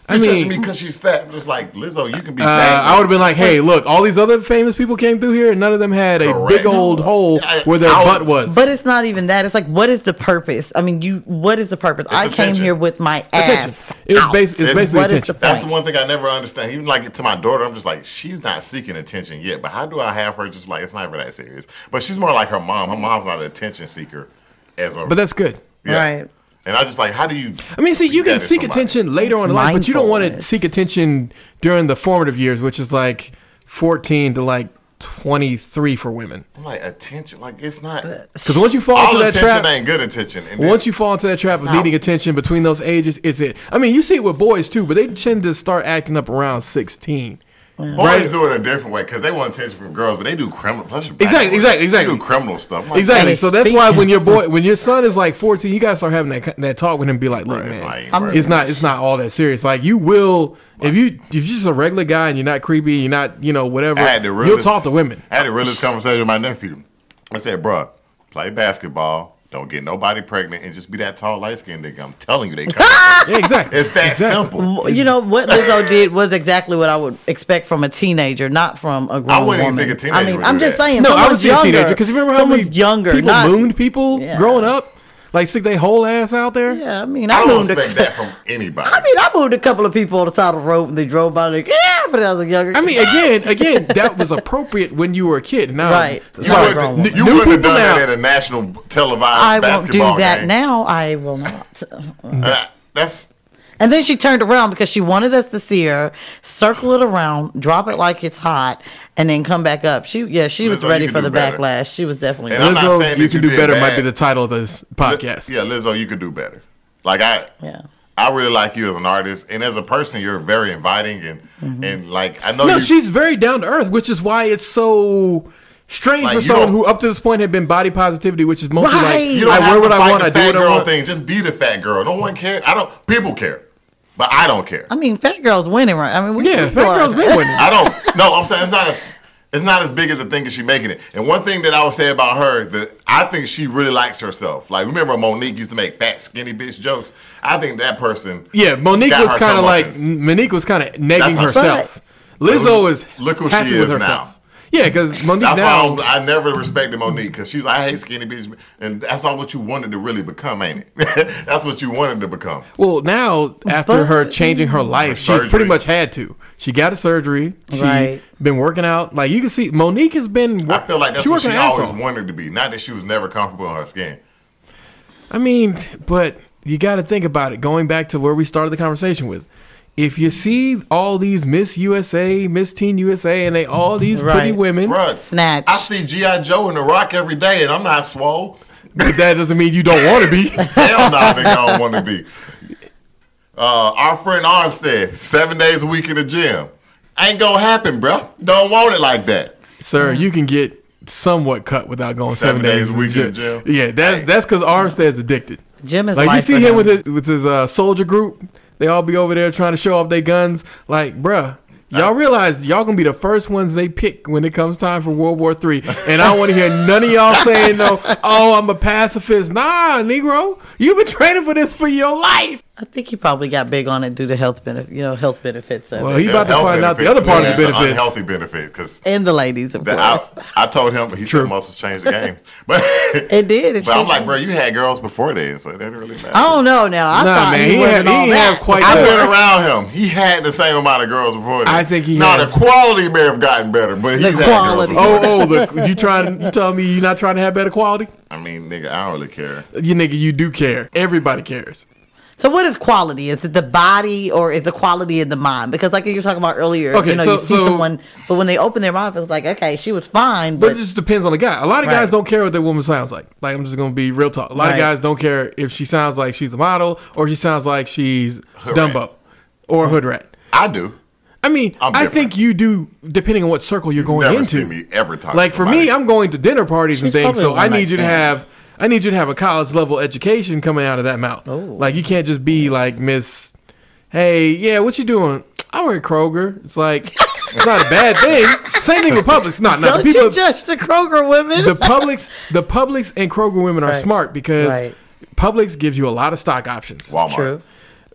You judging me because she's fat. Just like Lizzo, you can be fat. I would have been like, hey, look, all these other famous people came through here, and none of them had a big old hole where their butt was. But it's not even that. It's like, what is the purpose? I mean, what is the purpose? I came here with my ass. It's basically attention. That's the one thing I never understand. Even like to my daughter, I'm just like, she's not seeking attention yet. But how do I have her just like, it's not ever that serious. But she's more like her mom. Her mom's not an attention seeker. But that's good. Yeah. Right. And I just like, how do you? I mean, see, you can seek attention later on in life, but you don't want to seek attention during the formative years, which is like 14 to like 23 for women. I'm like, attention, like it's not. Because once you fall into that trap, ain't good attention. And once you fall into that trap of needing attention between those ages, is it? I mean, you see it with boys too, but they tend to start acting up around 16. Boys do it a different way because they want attention from girls, but they do criminal. Exactly. They do criminal stuff. Like, exactly. So that's why when your son is like 14, you gotta start having that talk with him. And be like, look, man, it's not all that serious. Like you will if you're just a regular guy and you're not creepy, you're not whatever. You'll talk to women. I had the realest conversation with my nephew. I said, bro, play basketball. Don't get nobody pregnant and just be that tall, light-skinned nigga. I'm telling you, they come. Yeah, exactly. It's that simple. You know, what Lizzo did was exactly what I would expect from a teenager, not from a grown woman. I wouldn't even think a teenager would do I'm just saying. No, I would say a teenager. Because you remember how many younger, people mooned people growing up? Like stick their whole ass out there? Yeah, I mean, I don't expect that from anybody. I mean, I moved a couple of people on the side of the road and they drove by like, but I was a younger. I mean, again, that was appropriate when you were a kid. Now, right. You wouldn't have done that at a national televised basketball game. I won't do that now. I will not. That's. And then she turned around because she wanted us to see her, circle it around, drop it like it's hot, and then come back up. She was ready for the backlash. She was definitely. And Lizzo, you can do better might be the title of this podcast. Yeah, Lizzo, you could do better. Like I really like you as an artist, and as a person, you're very inviting and like I know. No, she's very down to earth, which is why it's so strange for someone who up to this point had been body positivity, which is mostly like, you don't wear what I want, I do what I want. Thing. Just be the fat girl. No one cares. People care. But I don't care. I mean, fat girls winning, right? I mean, fat girls been winning. I don't. No, I'm saying it's not as big as a thing as she making it. And one thing that I would say about her that I think she really likes herself. Like remember Monique used to make fat skinny bitch jokes. I think that person. Yeah, Monique was kind of like Monique was kind of negging herself. Lizzo is look who happy she is with herself. now. Yeah, because Monique that's now. Why I never respected Monique because she's like, I hate skinny bitch, and that's all what you wanted to really become, ain't it? That's what you wanted to become. Well, now after her changing her life, she's pretty much had to. She got a surgery. She been working out. Like you can see, Monique has been. I feel like that's what she always wanted to be. Not that she was never comfortable in her skin. I mean, but you got to think about it. Going back to where we started the conversation with. If you see all these Miss USA, Miss Teen USA, and all these pretty women, snatched. I see G.I. Joe in The Rock every day, and I'm not swole. But that doesn't mean you don't want to be. Hell no, nigga, I don't want to be. Our friend Armstead, 7 days a week in the gym. Ain't gonna happen, bro. Don't want it like that. Sir, you can get somewhat cut without going 7 days a week in the gym. Yeah, that's because Armstead's addicted. Gym is like you see him with his soldier group. They all be over there trying to show off their guns. Like, bruh, y'all realize y'all gonna be the first ones they pick when it comes time for World War III. And I don't want to hear none of y'all saying no. Oh, I'm a pacifist. Nah, Negro, you've been training for this for your life. I think he probably got big on it due to health benefits. Well, he about to find out the other part of the benefits. Unhealthy benefits, and the ladies, of course. I told him he said muscles changed the game, but it did. But I'm like, bro, you had girls before then, so it didn't really matter. I don't know. Now I thought man, he had quite. I've been around him. He had the same amount of girls before then. I think he. Now the quality may have gotten better, but he had quality. Girls you telling me you're not trying to have better quality? I mean, nigga, I don't really care. You do care. Everybody cares. So what is quality? Is it the body or is the quality in the mind? Because like you were talking about earlier, Okay, you see someone, but when they open their mouth, it's like, okay, she was fine. But it just depends on the guy. A lot of guys Right. don't care what their woman sounds like. Like, I'm just going to be real talk. A lot of Right. guys don't care if she sounds like she's a model or she sounds like she's Hood Dumbo rat. or a hood rat. I do. I mean, I'm I different. think you do, depending on what circle you're going Never into. see me ever talk. Like to for somebody. me, I'm going to dinner parties and She's things, so probably I one need night you to stand. have a college level education coming out of that mouth. Oh. Like you can't just be like Miss, hey, yeah, what you doing? I work at Kroger. It's like it's not a bad thing. Same thing with Publix. Not the Don't people. you judge the Kroger women? The Publix and Kroger women are Right. smart because Right. Publix gives you a lot of stock options. Walmart. True.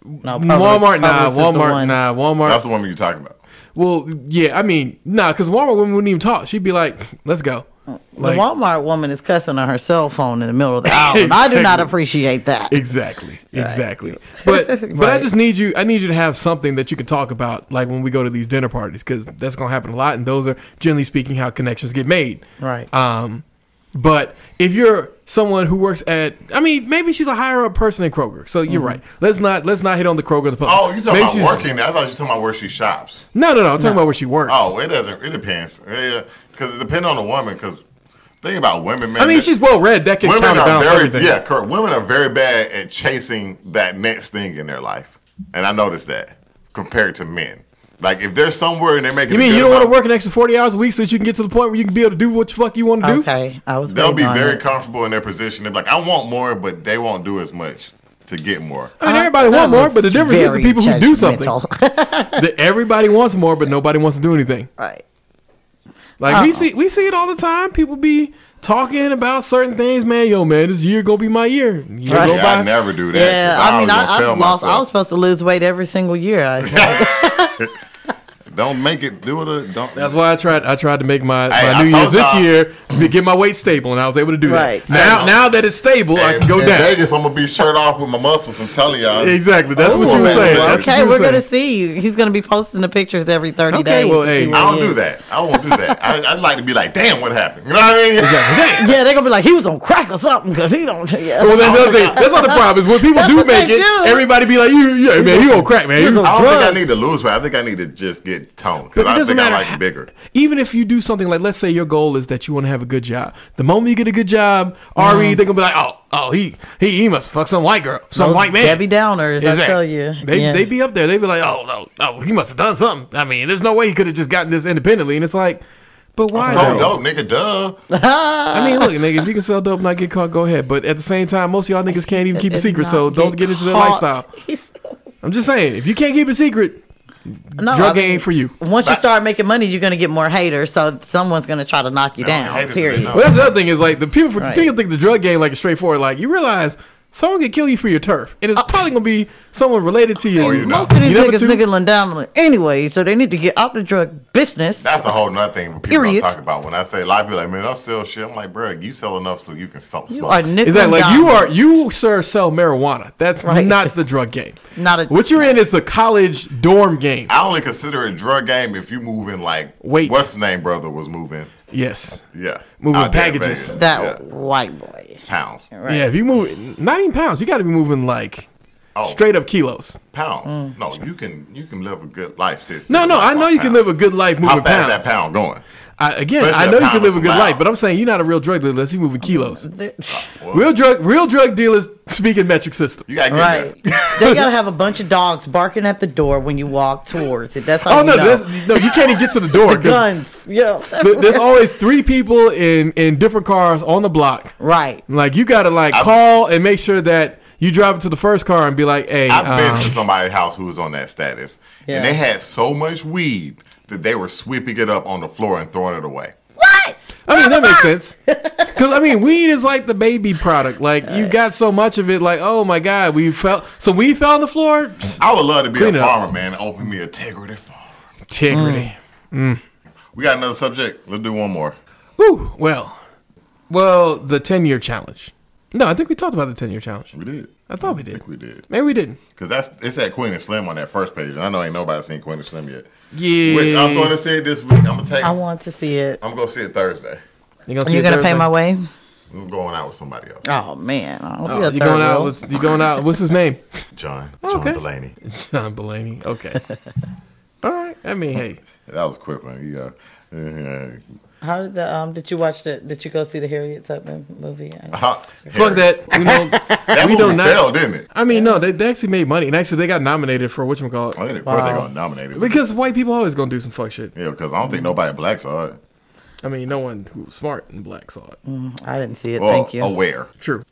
No, Walmart, Publix is the Walmart, one. Walmart. That's the woman you're talking about. Well, yeah, I mean, because Walmart women wouldn't even talk. She'd be like, "Let's go." The Like, Walmart woman is cussing on her cell phone in the middle of the hour. And I do not Exactly. appreciate that. exactly. But I Right. just need you. I need you to have something that you can talk about, like when we go to these dinner parties, because that's gonna happen a lot, and those are generally speaking how connections get made. Right. But if you're someone who works at, I mean, maybe she's a higher up person in Kroger. So you're right. Let's not hit on the Kroger. The Oh, you talking Maybe about she's- working there? I thought you were talking about where she shops. No. I'm talking about where she works. Oh, it doesn't. It depends. Yeah, because it depends on the woman. Because think about women, man. I mean, she's well read. That can women are counterbalance very everything. yeah, correct. Women are very bad at chasing that next thing in their life, and I noticed that compared to men. Like if they're somewhere and they're making, You mean you don't want to work an extra 40 hours a week so that you can get to the point where you can be able to do what the fuck you want to do? Okay. I was They'll be waiting on very it. comfortable in their position. They're like, I want more, but they won't do as much to get more. I mean, everybody wants more, but the difference is the Very people who do something. judgmental. That everybody wants more, but nobody wants to do anything. Right. Like we see it all the time. People be talking about certain things. Man, this year gonna be my year. Year Right. go Yeah, by. I never do that. Yeah, 'cause I mean, always gonna fail I've lost. I myself. was supposed to lose weight every single year. Don't make it. Do it. Don't. That's why I tried to make my Hey, I New told Year's this y'all. year to get my weight stable, and I was able to do Right. that. Now that it's stable, I can go in down. Vegas, I'm gonna be shirt off with my muscles. I'm telling y'all. Exactly. That's what Ooh, you were saying. well, That's what okay, you were we're gonna saying. see you. He's gonna be posting the pictures every 30 Okay, days. well, to hey, see I where don't he do is. that. I won't do that. I'd like to be like, damn, what happened? You know what I mean? Damn. Yeah, they're gonna be like, he was on crack or something because he don't. Yeah. Well, that's the other thing. That's not the problem. Is when people That's do what make they it, do. everybody be like, "Yeah, man, you on crack, man." He's You- on I don't think I drugs. need to lose weight. I think I need to just get toned But because it I doesn't think I matter like it bigger. Even if you do something like, let's say your goal is that you want to have a good job. The moment you get a good job, Ari, they're gonna be like, oh, he must fuck some white girl, some Those white man. Debbie Downers, I Exactly. tell you. They be up there. They be like, oh, he must have done something. I mean, there's no way he could have just gotten this independently. And it's like, but why? So though? dope, nigga. Duh. I mean, look, nigga, if you can sell dope and not get caught, go ahead. But at the same time, most of y'all niggas can't even keep a It's secret, not so don't get into that caught. lifestyle. I'm just saying, if you can't keep a secret, No, drug I mean, ain't for you. Once you start making money, you're gonna get more haters. So someone's gonna try to knock you They don't down. hate us, Period. they know. Well, that's the other thing is like people Right. people think the drug game like is straightforward. Like you realize someone can kill you for your turf, and it's probably gonna be someone related to you. Oh, you know. Most of these You number niggas two? niggling down anyway, so they need to get out the drug business. That's a whole nother thing people Period. don't talk about. When I say a lot of people like, man, I'll sell shit. I'm like, bro, you sell enough so you can smoke. you are nickel Exactly. Like down. you sir sell marijuana. That's Right. not the drug game. Not a- what you're in is the college dorm game. I only consider it drug game if you move in like Weight. what's the name brother was moving. Yes. Yeah. Moving Out there in packages. Vegas. that Yeah. white boy. Pounds. Right. Yeah. If you move, not even pounds, you got to be moving like Oh. straight up kilos. Pounds. No, you can live a good life, sis. No, I know you can live a good life moving How fast pounds. that pound going? Again, Especially I a know you pound can live a is good loud. life, but I'm saying you're not a real drug dealer unless you're moving kilos. Well, Real drug dealers speak in metric system. you gotta get Right. there. They gotta have a bunch of dogs barking at the door when you walk towards it. That's how Oh you no, know. no, you can't even get to the door. The 'cause guns. Yeah. there's always 3 people in different cars on the block. Right. Like you gotta call and make sure that you drive it to the first car and be like, hey, I've been to somebody's house who was on that status, Yeah. and they had so much weed that they were sweeping it up on the floor and throwing it away. What? I mean that makes sense. Because I mean weed is like the baby product. Like you got so much of it. Like oh my god, weed fell on the floor. I would love to be Clean a it up. farmer, man. Open me a integrity farm. Integrity. We got another subject. Let's do one more. Whew, well, the 10-year challenge. No, I think we talked about the 10-year challenge. We did. I thought we I did. think we did. Maybe we didn't. Because it's at Queen and Slim on that first page. And I know ain't nobody seen Queen and Slim yet. Yeah. Which I'm going to see it this week. I'm going to take I want to see it. I'm going to see it Thursday. You gonna Are you gonna pay my way? I'm going out with somebody else. Oh man, Oh, you going out? What's his name? John Okay. Delaney. John Belaney. Okay. All right. I mean, hey. That was a quick one. How did did you watch did you go see the Harriet Tubman movie? Fuck that. That movie failed, didn't it? I mean, no, they actually made money, and actually they got nominated for whatchamacallit. I think of course they're gonna nominate it Because white people always gonna do some fuck shit. yeah, because I don't think nobody black saw it. I mean, no one who was smart and black saw it. I didn't see it. Well, Thank you. aware. True.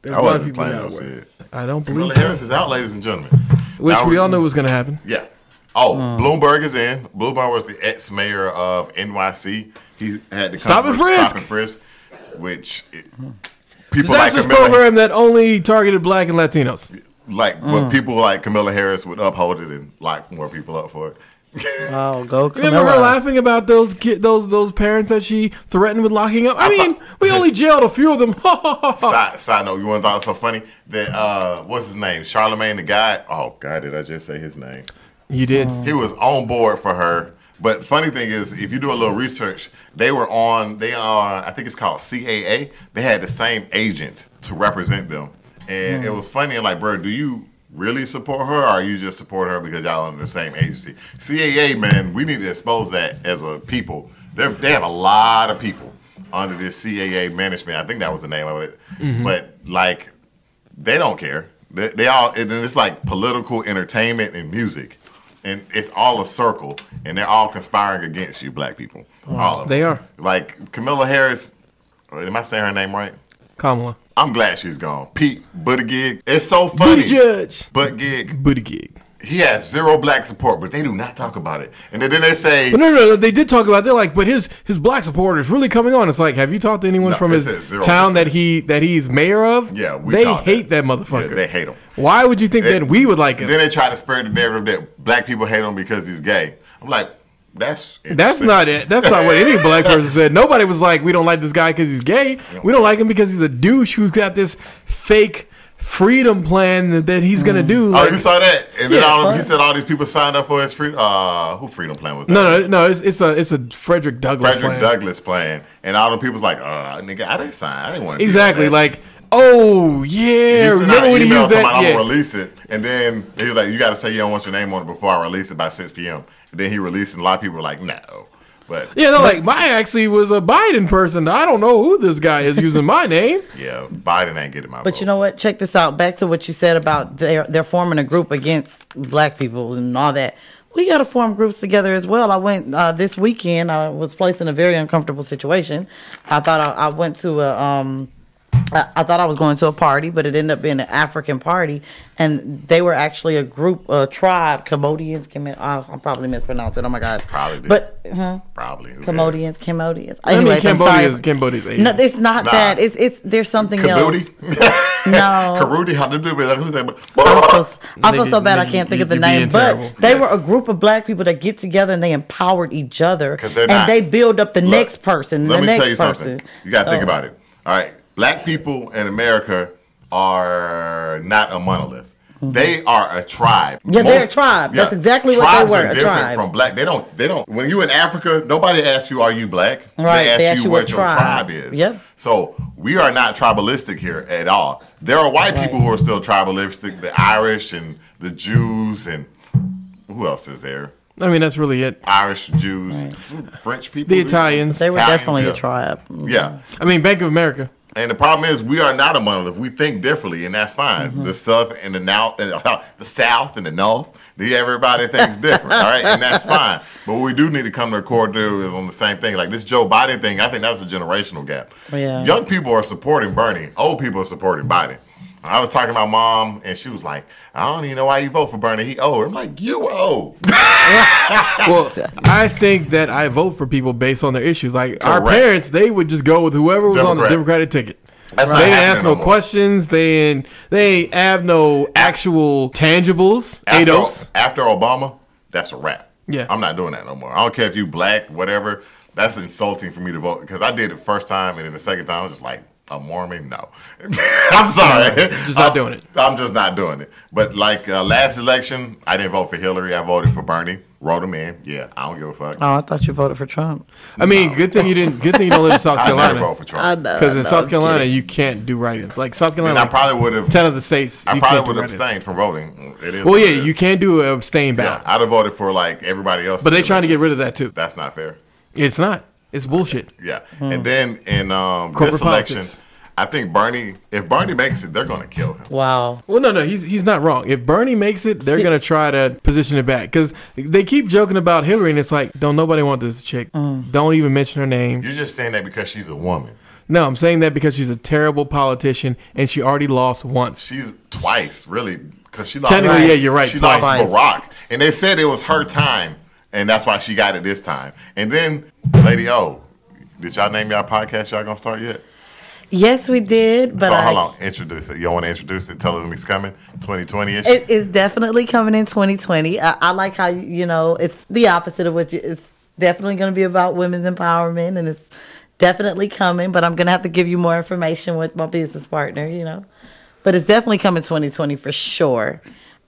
There's I a lot of wasn't people planning not to see aware. it. I don't Camilla believe so. Harris is out, ladies and gentlemen. Which Now we all knew was gonna happen. Yeah. Oh, Bloomberg is in. Bloomberg was the ex-mayor of NYC. He had to Stop and frisk, which people like Disastrous Camilla, program that only targeted black and Latinos. but people like Camilla Harris would uphold it and lock more people up for it. Oh, go Camilla. Remember her laughing about those parents that she threatened with locking up? I mean, we only jailed a few of them. Side note, you want to thought it was so funny that what's his name? Charlemagne the God. Oh God, did I just say his name? You did. He was on board for her. But funny thing is, if you do a little research, they are, I think it's called CAA. They had the same agent to represent them. And it was funny, and like, bro, do you really support her, or are you just support her because y'all under the same agency? CAA, man, we need to expose that as a people. They have a lot of people under this CAA management. I think that was the name of it. But, like, they don't care. They all, and it's like political entertainment and music. And it's all a circle, and they're all conspiring against you, black people. All of them. They are. Like Camilla Harris, am I saying her name right? Kamala. I'm glad she's gone. Pete Buttigieg. It's so funny. Buttigieg. Buttigieg. He has zero black support, but they do not talk about it. And then they say... But no, they did talk about it. They're like, but his black support is really coming on. It's like, have you talked to anyone from his town that he's mayor of? Yeah, they hate that motherfucker. Yeah, they hate him. Why would you think that we would like him? Then they try to spread the narrative that black people hate him because he's gay. I'm like, that's not it. That's not what any black person said. Nobody was like, we don't like this guy because he's gay. We don't like him because he's a douche who's got this fake freedom plan that he's gonna do. Like, oh, you saw that? And then he said all these people signed up for his freedom. Who freedom plan was that? No. It's a Frederick Douglass plan. And all the people's like, nigga, I didn't sign. I didn't want to. Exactly. Like, oh yeah. Remember when he used that? I'm gonna release it, and then he was like, you got to say you don't want your name on it before I release it by 6 p.m. And then he released it, and a lot of people were like, no. But yeah, they're like, I actually was a Biden person. I don't know who this guy is using my name. Yeah, Biden ain't getting my vote. But you know what? Check this out. Back to what you said about they're forming a group against black people and all that. We got to form groups together as well. I went this weekend. I was placed in a very uncomfortable situation. I thought I went to I thought I was going to a party, but it ended up being an African party, and they were actually a group, a tribe, Cambodians. I'm probably mispronouncing it. Oh my gosh, probably. But probably Cambodians. Anyways, Cambodia's Asian. No, it's not that. It's there's something else. No. Karudi, how did I feel so bad I can't think of the name, but they were a group of black people that get together and they empowered each other, and they build up the next person. Let me tell you something. You got to think about it. All right. Black people in America are not a monolith. They are a tribe. Yeah, they're a tribe. That's exactly what they were. Tribes are different from black. They don't. When you're in Africa, nobody asks you, "Are you black?" Right. They ask you what your tribe is. Yep. So we are not tribalistic here at all. There are white people who are still tribalistic. The Irish and the Jews and who else is there? I mean, that's really it. Irish, Jews, French people, the Italians. They were definitely a tribe. Yeah. I mean, Bank of America. And the problem is, we are not a monolith. We think differently, and that's fine. The South and the South and the North, everybody thinks different, all right, and that's fine. But what we do need to come to a core to is on the same thing. Like this Joe Biden thing, I think that's a generational gap. Yeah. Young people are supporting Bernie. Old people are supporting Biden. I was talking to my mom, and she was like, I don't even know why you vote for Bernie. He old. I'm like, you old. Well, I think that I vote for people based on their issues. Like our parents, they would just go with whoever was on the Democratic ticket. They didn't ask no questions. They have no actual tangibles. After Obama, that's a wrap. Yeah. I'm not doing that no more. I don't care if you black, whatever. That's insulting for me to vote because I did it the first time, and then the second time I was just like, a Mormon? No. I'm sorry. Just not doing it. I'm just not doing it. But like last election, I didn't vote for Hillary. I voted for Bernie. wrote them in. Yeah, I don't give a fuck. Oh, I thought you voted for Trump. I mean, good thing you didn't. Good thing you don't live in South I never Carolina. vote for Trump. I know. Because in South I'm Carolina, kidding. you can't do write-ins. Like South Carolina, And I probably would have. 10 of the states. I you probably can't do would have write-ins. abstained from voting. It is Well, what yeah, it is. you can do an abstain ballot, Yeah, I'd have voted for like everybody else. but they're trying to get rid of that too. That's not fair. It's not. It's bullshit. Yeah, and then in Corporate this election, politics. I think Bernie. If Bernie makes it, they're going to kill him. Wow. Well, no, he's not wrong. If Bernie makes it, they're gonna try to position it back because they keep joking about Hillary, and it's like, don't nobody want this chick. Don't even mention her name. You're just saying that because she's a woman. No, I'm saying that because she's a terrible politician and she already lost once. She's twice, really, because she lost. Technically, yeah, you're right, She twice. lost Barack, and they said it was her time, and that's why she got it this time. And then, Lady O, did y'all name y'all podcast? Y'all gonna start yet? Yes, we did, but So hold on, introduce it. You want to introduce it? Tell us when it's coming. 2020ish. It is definitely coming in 2020. I like how you know it's the opposite of what you. It's definitely going to be about women's empowerment, and it's definitely coming. But I'm going to have to give you more information with my business partner. You know, but it's definitely coming 2020 for sure.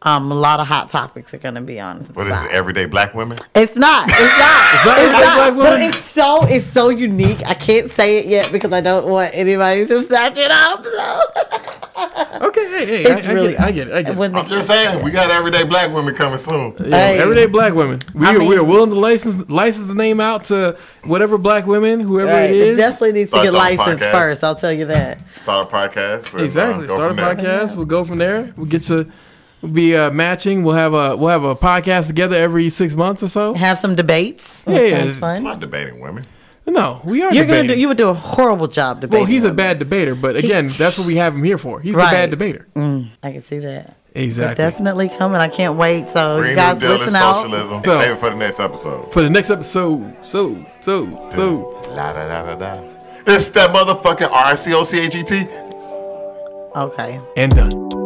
A lot of hot topics are going to be on. What is it? Everyday black women. It's not. It's not. It's not everyday black But women? it's so unique. I can't say it yet because I don't want anybody to snatch it up. So Okay, hey, It's really- I get it. when I'm just saying, we got everyday black women coming soon. Yeah, Hey. everyday black women. We I mean- are willing to license the name out to whatever black women, whoever Right, it is. definitely needs to Start get your own licensed podcast. first. I'll tell you that. Start a podcast. and, Exactly. go Start a from there. podcast. We'll go from there. We'll get to be matching. We'll have a podcast together every 6 months or so. Have some debates. Yeah, That yeah. sounds I'm fun. not debating women. No, we are You're gonna debating. you would do a horrible job debating. Well, he's a women. bad debater, but again, that's what we have him here for. He's the Right. bad debater. I can see that. Exactly. Definitely coming. I can't wait. So Green you guys New Deal listen is out. socialism. So- Save it for the next episode. For the next episode, so. La da da da da. It's that motherfucking RCOCHET. Okay. And done.